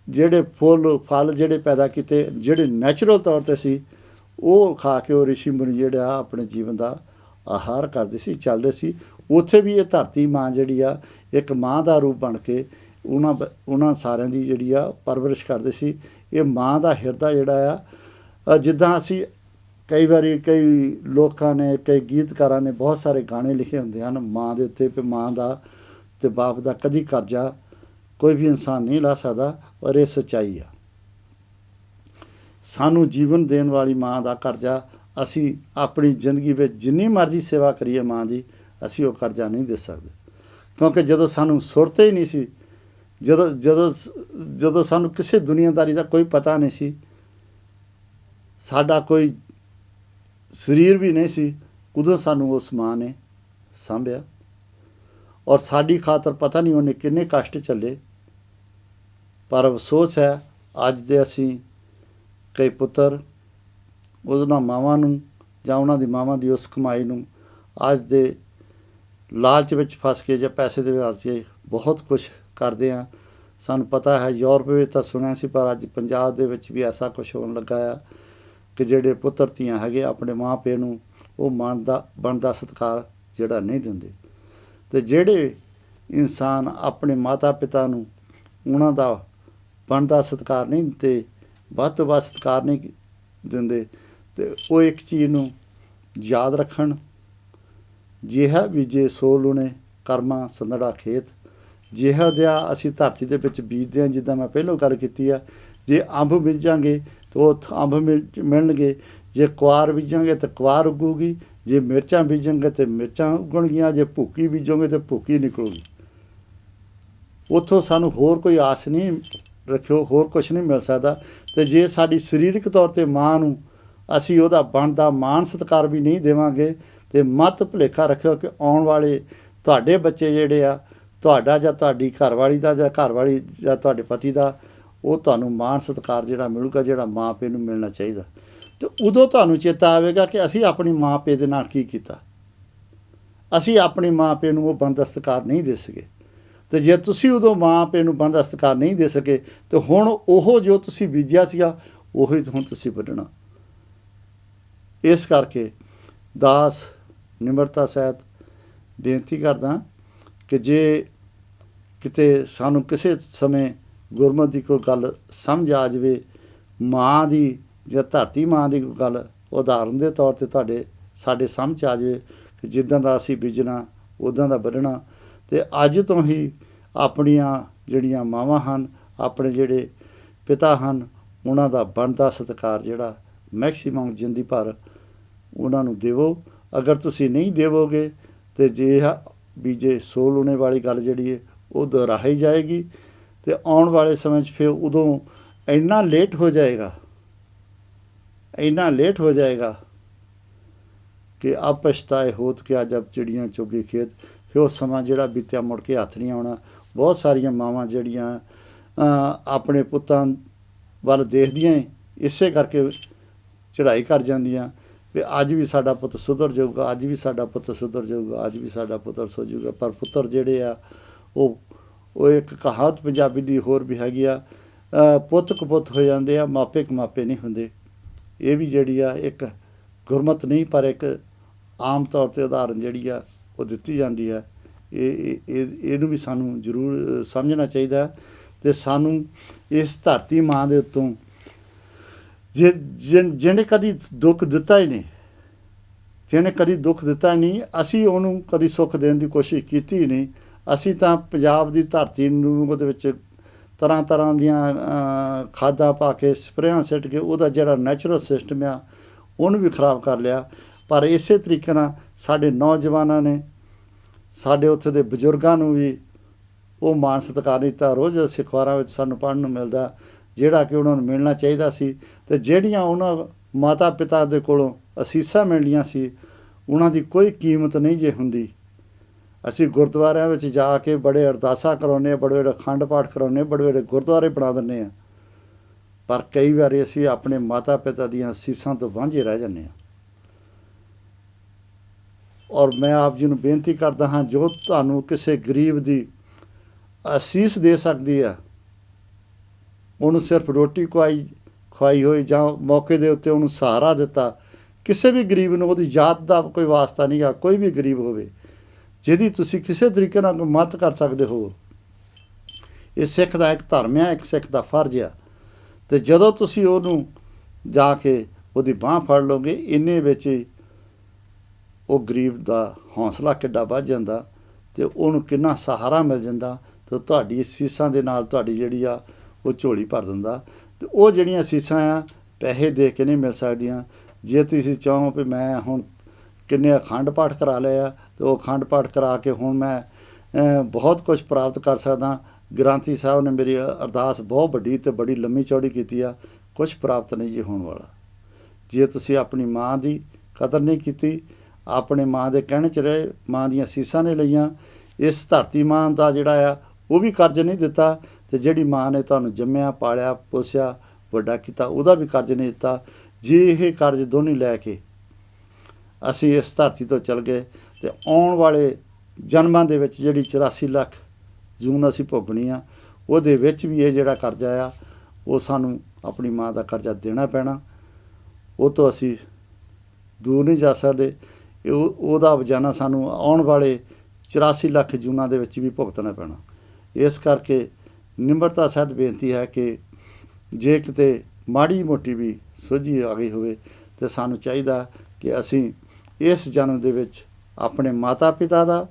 ਜਿਹੜੇ ਫੁੱਲ ਫਲ ਜਿਹੜੇ ਪੈਦਾ ਕੀਤੇ, ਜਿਹੜੇ ਨੈਚੁਰਲ ਤੌਰ 'ਤੇ ਸੀ, ਉਹ ਖਾ ਕੇ ਉਹ ਰਿਸ਼ੀ ਮੁਨੀ ਜਿਹੜਾ ਆਪਣੇ ਜੀਵਨ ਦਾ ਆਹਾਰ ਕਰਦੇ ਸੀ, ਚੱਲਦੇ ਸੀ। ਉੱਥੇ ਵੀ ਇਹ ਧਰਤੀ ਮਾਂ ਜਿਹੜੀ ਆ ਇੱਕ ਮਾਂ ਦਾ ਰੂਪ ਬਣ ਕੇ ਉਹਨਾਂ ਸਾਰਿਆਂ ਦੀ ਜਿਹੜੀ ਆ ਪਰਵਰਿਸ਼ ਕਰਦੇ ਸੀ। ਇਹ ਮਾਂ ਦਾ ਹਿਰਦਾ ਜਿਹੜਾ ਆ, ਜਿੱਦਾਂ ਅਸੀਂ ਕਈ ਵਾਰੀ ਕਈ ਲੋਕਾਂ ਨੇ, ਕਈ ਗੀਤਕਾਰਾਂ ਨੇ ਬਹੁਤ ਸਾਰੇ ਗਾਣੇ ਲਿਖੇ ਹੁੰਦੇ ਹਨ ਮਾਂ ਦੇ ਉੱਤੇ, ਵੀ ਮਾਂ ਦਾ ਅਤੇ ਬਾਪ ਦਾ ਕਦੀ ਕਰਜ਼ਾ ਕੋਈ ਵੀ ਇਨਸਾਨ ਨਹੀਂ ਲਾ ਸਕਦਾ, ਔਰ ਇਹ ਸੱਚਾਈ ਆ। ਸਾਨੂੰ ਜੀਵਨ ਦੇਣ ਵਾਲੀ ਮਾਂ ਦਾ ਕਰਜ਼ਾ ਅਸੀਂ ਆਪਣੀ ਜ਼ਿੰਦਗੀ ਵਿੱਚ ਜਿੰਨੀ ਮਰਜ਼ੀ ਸੇਵਾ ਕਰੀਏ ਮਾਂ ਦੀ, ਅਸੀਂ ਉਹ ਕਰਜ਼ਾ ਨਹੀਂ ਦੇ ਸਕਦੇ। ਕਿਉਂਕਿ ਜਦੋਂ ਸਾਨੂੰ ਸੁਰਤ ਹੀ ਨਹੀਂ ਸੀ, ਜਦੋਂ ਸਾਨੂੰ ਕਿਸੇ ਦੁਨੀਆਦਾਰੀ ਦਾ ਕੋਈ ਪਤਾ ਨਹੀਂ ਸੀ, ਸਾਡਾ ਕੋਈ ਸਰੀਰ ਵੀ ਨਹੀਂ ਸੀ, ਉਦੋਂ ਸਾਨੂੰ ਉਸ ਮਾਂ ਨੇ ਸਾਂਭਿਆ, ਔਰ ਸਾਡੀ ਖਾਤਰ ਪਤਾ ਨਹੀਂ ਉਹਨੇ ਕਿੰਨੇ ਕਸ਼ਟ ਝੱਲੇ। ਪਰ ਅਫਸੋਸ ਹੈ ਅੱਜ ਦੇ ਅਸੀਂ ਕਈ ਪੁੱਤਰ ਉਹਨਾਂ ਮਾਵਾਂ ਨੂੰ ਜਾਂ ਉਹਨਾਂ ਦੀ ਮਾਵਾਂ ਦੀ ਉਸ ਕਮਾਈ ਨੂੰ ਅੱਜ ਦੇ ਲਾਲਚ ਵਿੱਚ ਫਸ ਕੇ ਜਾਂ ਪੈਸੇ ਦੇ ਵਾਸਤੇ ਬਹੁਤ ਕੁਛ ਕਰਦੇ ਹਾਂ। ਸਾਨੂੰ ਪਤਾ ਹੈ ਯੂਰਪ ਵਿੱਚ ਤਾਂ ਸੁਣਿਆ ਸੀ, ਪਰ ਅੱਜ ਪੰਜਾਬ ਦੇ ਵਿੱਚ ਵੀ ਐਸਾ ਕੁਛ ਹੋਣ ਲੱਗਾ ਆ ਕਿ ਜਿਹੜੇ ਪੁੱਤਰ ਧੀਆਂ ਹੈਗੇ ਆਪਣੇ ਮਾਂ ਪਿਓ ਨੂੰ ਉਹ ਬਣਦਾ ਸਤਿਕਾਰ ਜਿਹੜਾ ਨਹੀਂ ਦਿੰਦੇ, ਅਤੇ ਜਿਹੜੇ ਇਨਸਾਨ ਆਪਣੇ ਮਾਤਾ ਪਿਤਾ ਨੂੰ ਉਹਨਾਂ ਦਾ ਬਣਦਾ ਸਤਿਕਾਰ ਨਹੀਂ ਦਿੰਦੇ, ਵੱਧ ਤੋਂ ਵੱਧ ਸਤਿਕਾਰ ਨਹੀਂ ਦਿੰਦੇ, ਅਤੇ ਉਹ ਇੱਕ ਚੀਜ਼ ਨੂੰ ਯਾਦ ਰੱਖਣ, ਜਿਹਾ ਬੀਜੇ ਸੋ ਲੂਣੇ ਕਰਮਾਂ ਸੰਧੜਾ ਖੇਤ। ਜਿਹੋ ਜਿਹਾ ਅਸੀਂ ਧਰਤੀ ਦੇ ਵਿੱਚ ਬੀਜਦੇ ਹਾਂ, ਜਿੱਦਾਂ ਮੈਂ ਪਹਿਲਾਂ ਗੱਲ ਕੀਤੀ ਆ, ਜੇ ਅੰਬ ਬੀਜਾਂਗੇ ਤਾਂ ਉਹ ਅੰਬ ਮਿਲਣਗੇ, ਜੇ ਕੁਆਰ ਬੀਜਾਂਗੇ ਤਾਂ ਕੁਆਰ ਉੱਗੂਗੀ, ਜੇ ਮਿਰਚਾਂ ਬੀਜਾਂਗੇ ਤਾਂ ਮਿਰਚਾਂ ਉੱਗਣਗੀਆਂ, ਜੇ ਭੁੱਕੀ ਬੀਜੋਗੇ ਤਾਂ ਭੁੱਕੀ ਨਿਕਲੂਗੀ। ਉੱਥੋਂ ਸਾਨੂੰ ਹੋਰ ਕੋਈ ਆਸ ਨਹੀਂ ਰੱਖਿਓ, ਹੋਰ ਕੁਛ ਨਹੀਂ ਮਿਲ ਸਕਦਾ। ਅਤੇ ਜੇ ਸਾਡੀ ਸਰੀਰਕ ਤੌਰ 'ਤੇ ਮਾਂ ਨੂੰ ਅਸੀਂ ਉਹਦਾ ਬਣਦਾ ਮਾਣ ਸਤਿਕਾਰ ਵੀ ਨਹੀਂ ਦੇਵਾਂਗੇ, ਅਤੇ ਮੱਤ ਭੁਲੇਖਾ ਰੱਖਿਓ ਕਿ ਆਉਣ ਵਾਲੇ ਤੁਹਾਡੇ ਬੱਚੇ ਜਿਹੜੇ ਆ, ਤੁਹਾਡਾ ਜਾਂ ਤੁਹਾਡੀ ਘਰਵਾਲੀ ਦਾ ਜਾਂ ਘਰਵਾਲੀ ਜਾਂ ਤੁਹਾਡੇ ਪਤੀ ਦਾ, ਉਹ ਤੁਹਾਨੂੰ ਮਾਣ ਸਤਿਕਾਰ ਜਿਹੜਾ ਮਿਲੂਗਾ, ਜਿਹੜਾ ਮਾਂ ਪਿਓ ਨੂੰ ਮਿਲਣਾ ਚਾਹੀਦਾ। ਅਤੇ ਉਦੋਂ ਤੁਹਾਨੂੰ ਚੇਤਾ ਆਵੇਗਾ ਕਿ ਅਸੀਂ ਆਪਣੀ ਮਾਂ ਪਿਓ ਦੇ ਨਾਲ ਕੀ ਕੀਤਾ। ਅਸੀਂ ਆਪਣੀ ਮਾਂ ਪਿਓ ਨੂੰ ਉਹ ਬਣਦਾ ਸਤਿਕਾਰ ਨਹੀਂ ਦੇ ਸਕੇ, ਅਤੇ ਜੇ ਤੁਸੀਂ ਉਦੋਂ ਮਾਂ ਪਿਓ ਨੂੰ ਬਣਦਾ ਸਤਿਕਾਰ ਨਹੀਂ ਦੇ ਸਕੇ, ਤਾਂ ਹੁਣ ਉਹ ਜੋ ਤੁਸੀਂ ਬੀਜਿਆ ਸੀਗਾ ਉਹੀ ਹੁਣ ਤੁਸੀਂ ਵੱਢਣਾ। ਇਸ ਕਰਕੇ ਦਾਸ ਨਿਮਰਤਾ ਸਹਿਤ ਬੇਨਤੀ ਕਰਦਾ ਕਿ ਜੇ ਕਿਤੇ ਸਾਨੂੰ ਕਿਸੇ ਸਮੇਂ ਗੁਰਮਤਿ ਦੀ ਕੋਈ ਗੱਲ ਸਮਝ ਆ ਜਾਵੇ, ਮਾਂ ਦੀ ਜਾਂ ਧਰਤੀ ਮਾਂ ਦੀ ਕੋਈ ਗੱਲ ਉਦਾਹਰਨ ਦੇ ਤੌਰ 'ਤੇ ਸਾਡੇ ਸਮਝ ਆ ਜਾਵੇ ਕਿ ਜਿੱਦਾਂ ਦਾ ਅਸੀਂ ਬੀਜਣਾ ਉੱਦਾਂ ਦਾ ਵੱਢਣਾ। ਅਤੇ ਅੱਜ ਤੋਂ ਹੀ ਆਪਣੀਆਂ ਜਿਹੜੀਆਂ ਮਾਵਾਂ ਹਨ, ਆਪਣੇ ਜਿਹੜੇ ਪਿਤਾ ਹਨ, ਉਹਨਾਂ ਦਾ ਬਣਦਾ ਸਤਿਕਾਰ ਜਿਹੜਾ ਮੈਕਸੀਮਮ ਜ਼ਿੰਦਗੀ ਭਰ ਉਹਨਾਂ ਨੂੰ ਦੇਵੋ। ਅਗਰ ਤੁਸੀਂ ਨਹੀਂ ਦੇਵੋਗੇ ਤਾਂ ਜੇ ਬੀਜੇ ਸੋ ਲੂਣੇ ਵਾਲੀ ਗੱਲ ਜਿਹੜੀ ਹੈ ਉਹ ਦੁਹਰਾਈ ਜਾਏਗੀ, ਅਤੇ ਆਉਣ ਵਾਲੇ ਸਮੇਂ 'ਚ ਫਿਰ ਉਦੋਂ ਇੰਨਾ ਲੇਟ ਹੋ ਜਾਏਗਾ ਕਿ ਅਬ ਪਛਤਾਏ ਹੋਤ ਕਿਆ ਜਬ ਚਿੜੀਆਂ ਚੁਗੀ ਖੇਤ। ਫਿਰ ਉਹ ਸਮਾਂ ਜਿਹੜਾ ਬੀਤਿਆ ਮੁੜ ਕੇ ਹੱਥ ਨਹੀਂ ਆਉਣਾ। ਬਹੁਤ ਸਾਰੀਆਂ ਮਾਵਾਂ ਜਿਹੜੀਆਂ ਆਪਣੇ ਪੁੱਤਾਂ ਵੱਲ ਦੇਖਦੀਆਂ ਇਸੇ ਕਰਕੇ ਚੜ੍ਹਾਈ ਕਰ ਜਾਂਦੀਆਂ ਵੀ ਅੱਜ ਵੀ ਸਾਡਾ ਪੁੱਤ ਸੁਧਰ ਜਾਊਗਾ, ਅੱਜ ਵੀ ਸਾਡਾ ਪੁੱਤ ਸੁਧਰ ਜਾਊਗਾ, ਅੱਜ ਵੀ ਸਾਡਾ ਪੁੱਤਰ ਸੋ ਜਾਊਗਾ। ਪਰ ਪੁੱਤਰ ਜਿਹੜੇ ਆ ਉਹ ਇੱਕ ਕਹਾਵਤ ਪੰਜਾਬੀ ਦੀ ਹੋਰ ਵੀ ਹੈਗੀ ਆ, ਪੁੱਤ ਕਪੁੱਤ ਹੋ ਜਾਂਦੇ ਆ, ਮਾਪੇ ਕਮਾਪੇ ਨਹੀਂ ਹੁੰਦੇ। ਇਹ ਵੀ ਜਿਹੜੀ ਆ ਇੱਕ ਗੁਰਮਤ ਨਹੀਂ, ਪਰ ਇੱਕ ਆਮ ਤੌਰ 'ਤੇ ਉਦਾਹਰਨ ਜਿਹੜੀ ਆ ਉਹ ਦਿੱਤੀ ਜਾਂਦੀ ਹੈ। ਇਹਨੂੰ ਵੀ ਸਾਨੂੰ ਜ਼ਰੂਰ ਸਮਝਣਾ ਚਾਹੀਦਾ। ਅਤੇ ਸਾਨੂੰ ਇਸ ਧਰਤੀ ਮਾਂ ਦੇ ਉੱਤੋਂ ਜਿਹਨੇ ਕਦੀ ਦੁੱਖ ਦਿੱਤਾ ਹੀ ਨਹੀਂ, ਅਸੀਂ ਉਹਨੂੰ ਕਦੀ ਸੁੱਖ ਦੇਣ ਦੀ ਕੋਸ਼ਿਸ਼ ਕੀਤੀ ਹੀ ਨਹੀਂ। ਅਸੀਂ ਤਾਂ ਪੰਜਾਬ ਦੀ ਧਰਤੀ ਨੂੰ ਉਹਦੇ ਵਿੱਚ ਤਰ੍ਹਾਂ ਤਰ੍ਹਾਂ ਦੀਆਂ ਖਾਦਾਂ ਪਾ ਕੇ, ਸਪਰੇਆਂ ਸਿੱਟ ਕੇ ਉਹਦਾ ਜਿਹੜਾ ਨੈਚੁਰਲ ਸਿਸਟਮ ਆ ਉਹਨੂੰ ਵੀ ਖਰਾਬ ਕਰ ਲਿਆ। ਪਰ ਇਸੇ ਤਰੀਕੇ ਨਾਲ ਸਾਡੇ ਨੌਜਵਾਨਾਂ ਨੇ, ਸਾਡੇ ਉੱਥੇ ਦੇ ਬਜ਼ੁਰਗਾਂ ਨੂੰ ਵੀ ਉਹ ਮਾਣ ਸਤਿਕਾਰ ਨਹੀਂ ਦਿੱਤਾ। ਰੋਜ਼ ਅਸੀਂ ਅਖਬਾਰਾਂ ਵਿੱਚ ਸਾਨੂੰ ਪੜ੍ਹਨ ਨੂੰ ਮਿਲਦਾ ਜਿਹੜਾ ਕਿ ਉਹਨਾਂ ਨੂੰ ਮਿਲਣਾ ਚਾਹੀਦਾ ਸੀ। ਅਤੇ ਜਿਹੜੀਆਂ ਉਹਨਾਂ ਮਾਤਾ ਪਿਤਾ ਦੇ ਕੋਲੋਂ ਅਸੀਸਾਂ ਮਿਲਣੀਆਂ ਸੀ, ਉਹਨਾਂ ਦੀ ਕੋਈ ਕੀਮਤ ਨਹੀਂ ਜੇ ਹੁੰਦੀ। ਅਸੀਂ ਗੁਰਦੁਆਰਿਆਂ ਵਿੱਚ ਜਾ ਕੇ ਬੜੇ ਅਰਦਾਸਾਂ ਕਰਾਉਂਦੇ ਹਾਂ, ਬੜੇ ਅਖੰਡ ਪਾਠ ਕਰਾਉਂਦੇ ਹਾਂ, ਬੜੇ ਗੁਰਦੁਆਰੇ ਬਣਾ ਦਿੰਦੇ ਹਾਂ, ਪਰ ਕਈ ਵਾਰੀ ਅਸੀਂ ਆਪਣੇ ਮਾਤਾ ਪਿਤਾ ਦੀਆਂ ਅਸੀਸਾਂ ਤੋਂ ਵਾਂਝੇ ਰਹਿ ਜਾਂਦੇ ਹਾਂ। ਔਰ ਮੈਂ ਆਪ ਜੀ ਨੂੰ ਬੇਨਤੀ ਕਰਦਾ ਹਾਂ, ਜੋ ਤੁਹਾਨੂੰ ਕਿਸੇ ਗਰੀਬ ਦੀ ਅਸੀਸ ਦੇ ਸਕਦੀ ਆ, ਉਹਨੂੰ ਸਿਰਫ ਰੋਟੀ ਖਵਾਈ ਹੋਈ ਜਾਂ ਮੌਕੇ ਦੇ ਉੱਤੇ ਉਹਨੂੰ ਸਹਾਰਾ ਦਿੱਤਾ, ਕਿਸੇ ਵੀ ਗਰੀਬ ਨੂੰ, ਉਹਦੀ ਜਾਤ ਦਾ ਕੋਈ ਵਾਸਤਾ ਨਹੀਂ ਗਾ, ਕੋਈ ਵੀ ਗਰੀਬ ਹੋਵੇ ਜਿਹਦੀ ਤੁਸੀਂ ਕਿਸੇ ਤਰੀਕੇ ਨਾਲ ਮਦਦ ਕਰ ਸਕਦੇ ਹੋ। ਇਹ ਸਿੱਖ ਦਾ ਇੱਕ ਧਰਮ ਆ, ਇੱਕ ਸਿੱਖ ਦਾ ਫਰਜ਼ ਆ। ਅਤੇ ਜਦੋਂ ਤੁਸੀਂ ਉਹਨੂੰ ਜਾ ਕੇ ਉਹਦੀ ਬਾਂਹ ਫੜ ਲਓਗੇ, ਇੰਨੇ ਵਿੱਚ ਹੀ ਉਹ ਗਰੀਬ ਦਾ ਹੌਸਲਾ ਕਿੱਡਾ ਵੱਧ ਜਾਂਦਾ ਅਤੇ ਉਹਨੂੰ ਕਿੰਨਾ ਸਹਾਰਾ ਮਿਲ ਜਾਂਦਾ, ਅਤੇ ਤੁਹਾਡੀ ਅਸੀਸਾਂ ਦੇ ਨਾਲ ਤੁਹਾਡੀ ਜਿਹੜੀ ਆ ਉਹ ਝੋਲੀ ਭਰ ਦਿੰਦਾ। ਅਤੇ ਉਹ ਜਿਹੜੀਆਂ ਅਸੀਸਾਂ ਆ ਪੈਸੇ ਦੇ ਕੇ ਨਹੀਂ ਮਿਲ ਸਕਦੀਆਂ। ਜੇ ਤੁਸੀਂ ਚਾਹੋ ਵੀ ਮੈਂ ਹੁਣ ਕਿੰਨੇ ਅਖੰਡ ਪਾਠ ਕਰਾ ਲਏ ਆ, ਅਤੇ ਉਹ ਅਖੰਡ ਪਾਠ ਕਰਾ ਕੇ ਹੁਣ ਮੈਂ ਬਹੁਤ ਕੁਝ ਪ੍ਰਾਪਤ ਕਰ ਸਕਦਾ। ਗ੍ਰੰਥੀ ਸਾਹਿਬ ਨੇ ਮੇਰੀ ਅਰਦਾਸ ਬਹੁਤ ਵੱਡੀ ਅਤੇ ਬੜੀ ਲੰਮੀ ਚੌੜੀ ਕੀਤੀ ਆ, ਕੁਛ ਪ੍ਰਾਪਤ ਨਹੀਂ ਜੀ ਹੋਣ ਵਾਲਾ। ਜੇ ਤੁਸੀਂ ਆਪਣੀ ਮਾਂ ਦੀ ਕਦਰ ਨਹੀਂ ਕੀਤੀ, ਆਪਣੇ ਮਾਂ ਦੇ ਕਹਿਣੇ 'ਚ ਰਹੇ, ਮਾਂ ਦੀਆਂ ਅਸੀਸਾਂ ਨੇ ਲਈਆਂ, ਇਸ ਧਰਤੀ ਮਾਂ ਦਾ ਜਿਹੜਾ ਆ ਉਹ ਵੀ ਕਰਜ਼ ਨਹੀਂ ਦਿੱਤਾ, ਅਤੇ ਜਿਹੜੀ ਮਾਂ ਨੇ ਤੁਹਾਨੂੰ ਜੰਮਿਆ, ਪਾਲਿਆ, ਪੋਸਿਆ, ਵੱਡਾ ਕੀਤਾ, ਉਹਦਾ ਵੀ ਕਰਜ਼ ਨਹੀਂ ਦਿੱਤਾ। ਜੇ ਇਹ ਕਰਜ਼ ਦੋਨੇ ਲੈ ਕੇ ਅਸੀਂ ਇਸ ਧਰਤੀ ਤੋਂ ਚੱਲ ਗਏ, ਅਤੇ ਆਉਣ ਵਾਲੇ ਜਨਮਾਂ ਦੇ ਵਿੱਚ ਜਿਹੜੀ 84 ਲੱਖ ਜੂਨ ਅਸੀਂ ਭੋਗਣੀ ਆ, ਉਹਦੇ ਵਿੱਚ ਵੀ ਇਹ ਜਿਹੜਾ ਕਰਜ਼ਾ ਆ ਉਹ ਸਾਨੂੰ ਆਪਣੀ ਮਾਂ ਦਾ ਕਰਜ਼ਾ ਦੇਣਾ ਪੈਣਾ। ਉਹ ਤੋਂ ਅਸੀਂ ਦੂਰ ਨਹੀਂ ਜਾ ਸਕਦੇ। ਉਹਦਾ ਵਜਾਨਾ ਸਾਨੂੰ ਆਉਣ ਵਾਲੇ 84 ਲੱਖ ਜੂਨਾਂ ਦੇ ਵਿੱਚ ਵੀ ਭੁਗਤਣਾ ਪੈਣਾ। ਇਸ ਕਰਕੇ ਨਿਮਰਤਾ ਸਹਿਤ ਬੇਨਤੀ ਹੈ ਕਿ ਜੇ ਕਿਤੇ ਮਾੜੀ ਮੋਟੀ ਵੀ ਸੋਝੀ ਆ ਗਈ ਹੋਵੇ, ਤਾਂ ਸਾਨੂੰ ਚਾਹੀਦਾ ਕਿ ਅਸੀਂ ਇਸ ਜਨਮ ਦੇ ਵਿੱਚ ਆਪਣੇ ਮਾਤਾ ਪਿਤਾ ਦਾ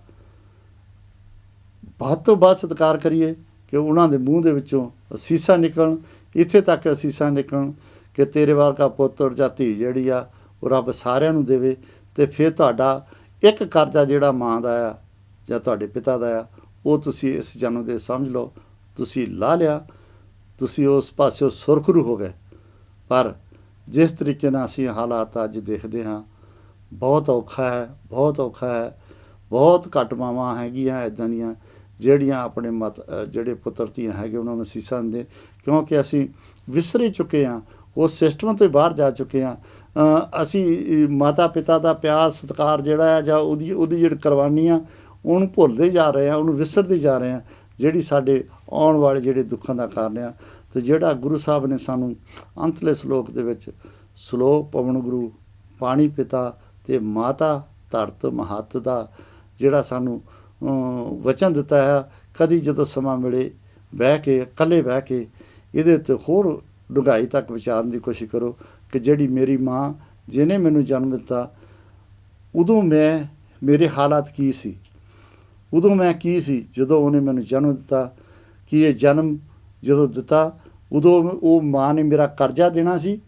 ਵੱਧ ਤੋਂ ਵੱਧ ਸਤਿਕਾਰ ਕਰੀਏ, ਕਿ ਉਹਨਾਂ ਦੇ ਮੂੰਹ ਦੇ ਵਿੱਚੋਂ ਅਸੀਸਾਂ ਨਿਕਲਣ, ਇੱਥੇ ਤੱਕ ਅਸੀਸਾਂ ਨਿਕਲਣ ਕਿ ਤੇਰੇ ਵਰਗਾ ਪੁੱਤਰ ਜਾਂ ਧੀ ਜਿਹੜੀ ਆ ਉਹ ਰੱਬ ਸਾਰਿਆਂ ਨੂੰ ਦੇਵੇ। ਅਤੇ ਫਿਰ ਤੁਹਾਡਾ ਇੱਕ ਕਰਜ਼ਾ ਜਿਹੜਾ ਮਾਂ ਦਾ ਆ ਜਾਂ ਤੁਹਾਡੇ ਪਿਤਾ ਦਾ ਆ, ਉਹ ਤੁਸੀਂ ਇਸ ਜਨਮ ਦੇ ਸਮਝ ਲਓ ਤੁਸੀਂ ਲਾਹ ਲਿਆ, ਤੁਸੀਂ ਉਸ ਪਾਸਿਓਂ ਸੁਰਖਰੂ ਹੋ ਗਏ। ਪਰ ਜਿਸ ਤਰੀਕੇ ਨਾਲ ਅਸੀਂ ਹਾਲਾਤ ਅੱਜ ਦੇਖਦੇ ਹਾਂ, ਬਹੁਤ ਔਖਾ ਹੈ, ਬਹੁਤ ਔਖਾ ਹੈ, ਬਹੁਤ ਘੱਟ ਮਾਵਾਂ ਹੈਗੀਆਂ ਇੱਦਾਂ ਦੀਆਂ ਜਿਹੜੀਆਂ ਆਪਣੇ ਜਿਹੜੇ ਪੁੱਤਰ ਧੀਆਂ ਹੈਗੇ ਉਹਨਾਂ ਨੂੰ ਅਸੀਸਾਂ ਦਿੰਦੇ, ਕਿਉਂਕਿ ਅਸੀਂ ਵਿਸਰ ਹੀ ਚੁੱਕੇ ਹਾਂ, ਉਸ ਸਿਸਟਮ ਤੋਂ ਬਾਹਰ ਜਾ ਚੁੱਕੇ ਹਾਂ। ਅਸੀਂ ਮਾਤਾ ਪਿਤਾ ਦਾ ਪਿਆਰ ਸਤਿਕਾਰ ਜਿਹੜਾ ਹੈ ਜਾਂ ਉਹਦੀ ਜਿਹੜੀ ਕੁਰਬਾਨੀ ਆ ਉਹਨੂੰ ਭੁੱਲਦੇ ਜਾ ਰਹੇ ਹਾਂ, ਉਹਨੂੰ ਵਿਸਰਦੇ ਜਾ ਰਹੇ ਹਾਂ, ਜਿਹੜੀ ਸਾਡੇ ਆਉਣ ਵਾਲੇ ਜਿਹੜੇ ਦੁੱਖਾਂ ਦਾ ਕਾਰਨ ਆ। ਅਤੇ ਜਿਹੜਾ ਗੁਰੂ ਸਾਹਿਬ ਨੇ ਸਾਨੂੰ ਅੰਤਲੇ ਸਲੋਕ ਦੇ ਵਿੱਚ ਸਲੋਕ ਪਵਨ ਗੁਰੂ ਪਾਣੀ ਪਿਤਾ ਅਤੇ ਮਾਤਾ ਧਰਤ ਮਹੱਤ ਦਾ ਜਿਹੜਾ ਸਾਨੂੰ ਵਚਨ ਦਿੱਤਾ ਹੈ, ਕਦੀ ਜਦੋਂ ਸਮਾਂ ਮਿਲੇ ਬਹਿ ਕੇ ਇਕੱਲੇ ਬਹਿ ਕੇ ਇਹਦੇ ਉੱਤੇ ਹੋਰ ਡੂੰਘਾਈ ਤੱਕ ਵਿਚਾਰਨ ਦੀ ਕੋਸ਼ਿਸ਼ ਕਰੋ ਕਿ ਜਿਹੜੀ ਮੇਰੀ ਮਾਂ ਜਿਹਨੇ ਮੈਨੂੰ ਜਨਮ ਦਿੱਤਾ, ਉਦੋਂ ਮੇਰੇ ਹਾਲਾਤ ਕੀ ਸੀ, ਉਦੋਂ ਮੈਂ ਕੀ ਸੀ ਜਦੋਂ ਉਹਨੇ ਮੈਨੂੰ ਜਨਮ ਦਿੱਤਾ। ਕਿ ਇਹ ਜਨਮ ਜਦੋਂ ਦਿੱਤਾ ਉਦੋਂ ਉਹ ਮਾਂ ਨੇ ਮੇਰਾ ਕਰਜ਼ਾ ਦੇਣਾ ਸੀ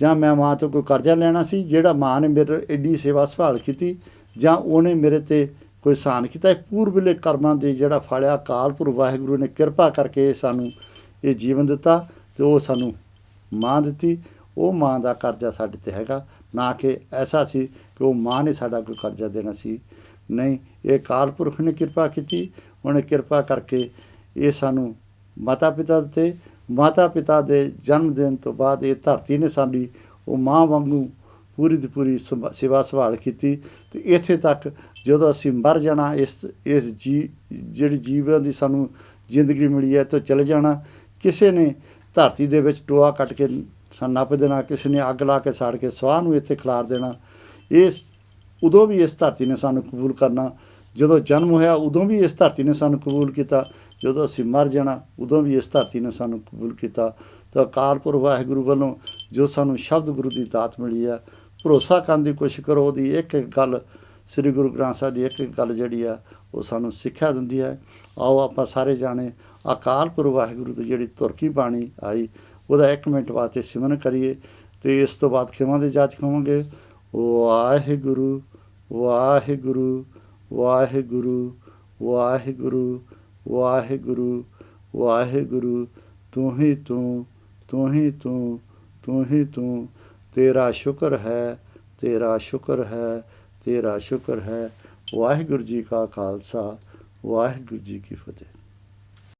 ਜਾਂ ਮੈਂ ਮਾਂ ਤੋਂ ਕੋਈ ਕਰਜ਼ਾ ਲੈਣਾ ਸੀ, ਜਿਹੜਾ ਮਾਂ ਨੇ ਮੇਰੇ ਐਡੀ ਸੇਵਾ ਸੰਭਾਲ ਕੀਤੀ, ਜਾਂ ਉਹਨੇ ਮੇਰੇ 'ਤੇ ਕੋਈ ਅਹਿਸਾਨ ਕੀਤਾ। ਇਹ ਪੂਰਬਲੇ ਕਰਮਾਂ ਦੇ ਜਿਹੜਾ ਫਲਿਆ ਅਕਾਲ ਪੁਰਖ ਵਾਹਿਗੁਰੂ ਨੇ ਕਿਰਪਾ ਕਰਕੇ ਸਾਨੂੰ ਇਹ ਜੀਵਨ ਦਿੱਤਾ ਅਤੇ ਉਹ ਸਾਨੂੰ ਮਾਂ ਦਿੱਤੀ। ਉਹ ਮਾਂ ਦਾ ਕਰਜ਼ਾ ਸਾਡੇ 'ਤੇ ਹੈਗਾ, ਨਾ ਕਿ ਐਸਾ ਸੀ ਕਿ ਉਹ ਮਾਂ ਨੇ ਸਾਡਾ ਕੋਈ ਕਰਜ਼ਾ ਦੇਣਾ ਸੀ। ਨਹੀਂ, ਇਹ ਅਕਾਲ ਪੁਰਖ ਨੇ ਕਿਰਪਾ ਕੀਤੀ, ਉਹਨੇ ਕਿਰਪਾ ਕਰਕੇ ਇਹ ਸਾਨੂੰ ਮਾਤਾ ਪਿਤਾ ਦਿੱਤੇ। ਮਾਤਾ ਪਿਤਾ ਦੇ ਜਨਮ ਦੇਣ ਤੋਂ ਬਾਅਦ ਇਹ ਧਰਤੀ ਨੇ ਸਾਡੀ ਉਹ ਮਾਂ ਵਾਂਗੂ ਪੂਰੀ ਦੀ ਪੂਰੀ ਸੇਵਾ ਸੰਭਾਲ ਕੀਤੀ। ਅਤੇ ਇੱਥੇ ਤੱਕ ਜਦੋਂ ਅਸੀਂ ਮਰ ਜਾਣਾ, ਇਸ ਜਿਹੜੀ ਜੀਵਨ ਦੀ ਸਾਨੂੰ ਜ਼ਿੰਦਗੀ ਮਿਲੀ ਹੈ ਤੋਂ ਚਲੇ ਜਾਣਾ। ਕਿਸੇ ਨੇ ਧਰਤੀ ਦੇ ਵਿੱਚ ਟੋਆ ਕੱਟ ਕੇ ਨੱਪ ਦੇਣਾ, ਕਿਸੇ ਨੇ ਅੱਗ ਲਾ ਕੇ ਸਾੜ ਕੇ ਸਵਾਹ ਨੂੰ ਇੱਥੇ ਖਿਲਾਰ ਦੇਣਾ। ਉਦੋਂ ਵੀ ਇਸ ਧਰਤੀ ਨੇ ਸਾਨੂੰ ਕਬੂਲ ਕਰਨਾ। ਜਦੋਂ ਜਨਮ ਹੋਇਆ ਉਦੋਂ ਵੀ ਇਸ ਧਰਤੀ ਨੇ ਸਾਨੂੰ ਕਬੂਲ ਕੀਤਾ, ਜਦੋਂ ਅਸੀਂ ਮਰ ਜਾਣਾ ਉਦੋਂ ਵੀ ਇਸ ਧਰਤੀ ਨੇ ਸਾਨੂੰ ਕਬੂਲ ਕੀਤਾ। ਤਾਂ ਅਕਾਲ ਪੁਰਖ ਵਾਹਿਗੁਰੂ ਵੱਲੋਂ ਜੋ ਸਾਨੂੰ ਸ਼ਬਦ ਗੁਰੂ ਦੀ ਦਾਤ ਮਿਲੀ ਆ, ਭਰੋਸਾ ਕਰਨ ਦੀ ਕੋਸ਼ਿਸ਼ ਕਰੋ। ਉਹਦੀ ਇੱਕ ਇੱਕ ਗੱਲ, ਸ੍ਰੀ ਗੁਰੂ ਗ੍ਰੰਥ ਸਾਹਿਬ ਦੀ ਇੱਕ ਇੱਕ ਗੱਲ ਜਿਹੜੀ ਆ ਉਹ ਸਾਨੂੰ ਸਿੱਖਿਆ ਦਿੰਦੀ ਹੈ। ਆਓ ਆਪਾਂ ਸਾਰੇ ਜਾਣੇ ਅਕਾਲ ਪੁਰਖ ਵਾਹਿਗੁਰੂ ਦੀ ਜਿਹੜੀ ਧੁਰ ਕੀ ਬਾਣੀ ਆਈ ਉਹਦਾ 1 ਮਿੰਟ ਵਾਸਤੇ ਸਿਮਰਨ ਕਰੀਏ, ਅਤੇ ਇਸ ਤੋਂ ਬਾਅਦ ਖਿਮਾ ਦੀ ਜਾਚ ਖਾਵਾਂਗੇ। ਵਾਹਿਗੁਰੂ ਵਾਹਿਗੁਰੂ ਵਾਹਿਗੁਰੂ ਵਾਹਿਗੁਰੂ ਵਾਹਿਗੁਰੂ ਵਾਹਿਗੁਰੂ। ਤੂੰ ਹੀ ਤੂੰ, ਤੂੰ ਹੀ ਤੂੰ, ਤੂੰ ਹੀ ਤੂੰ, ਤੇਰਾ ਸ਼ੁਕਰ ਹੈ, ਤੇਰਾ ਸ਼ੁਕਰ ਹੈ, ਤੇਰਾ ਸ਼ੁਕਰ ਹੈ। ਵਾਹਿਗੁਰੂ ਜੀ ਕਾ ਖਾਲਸਾ, ਵਾਹਿਗੁਰੂ ਜੀ ਕੀ ਫਤਿਹ।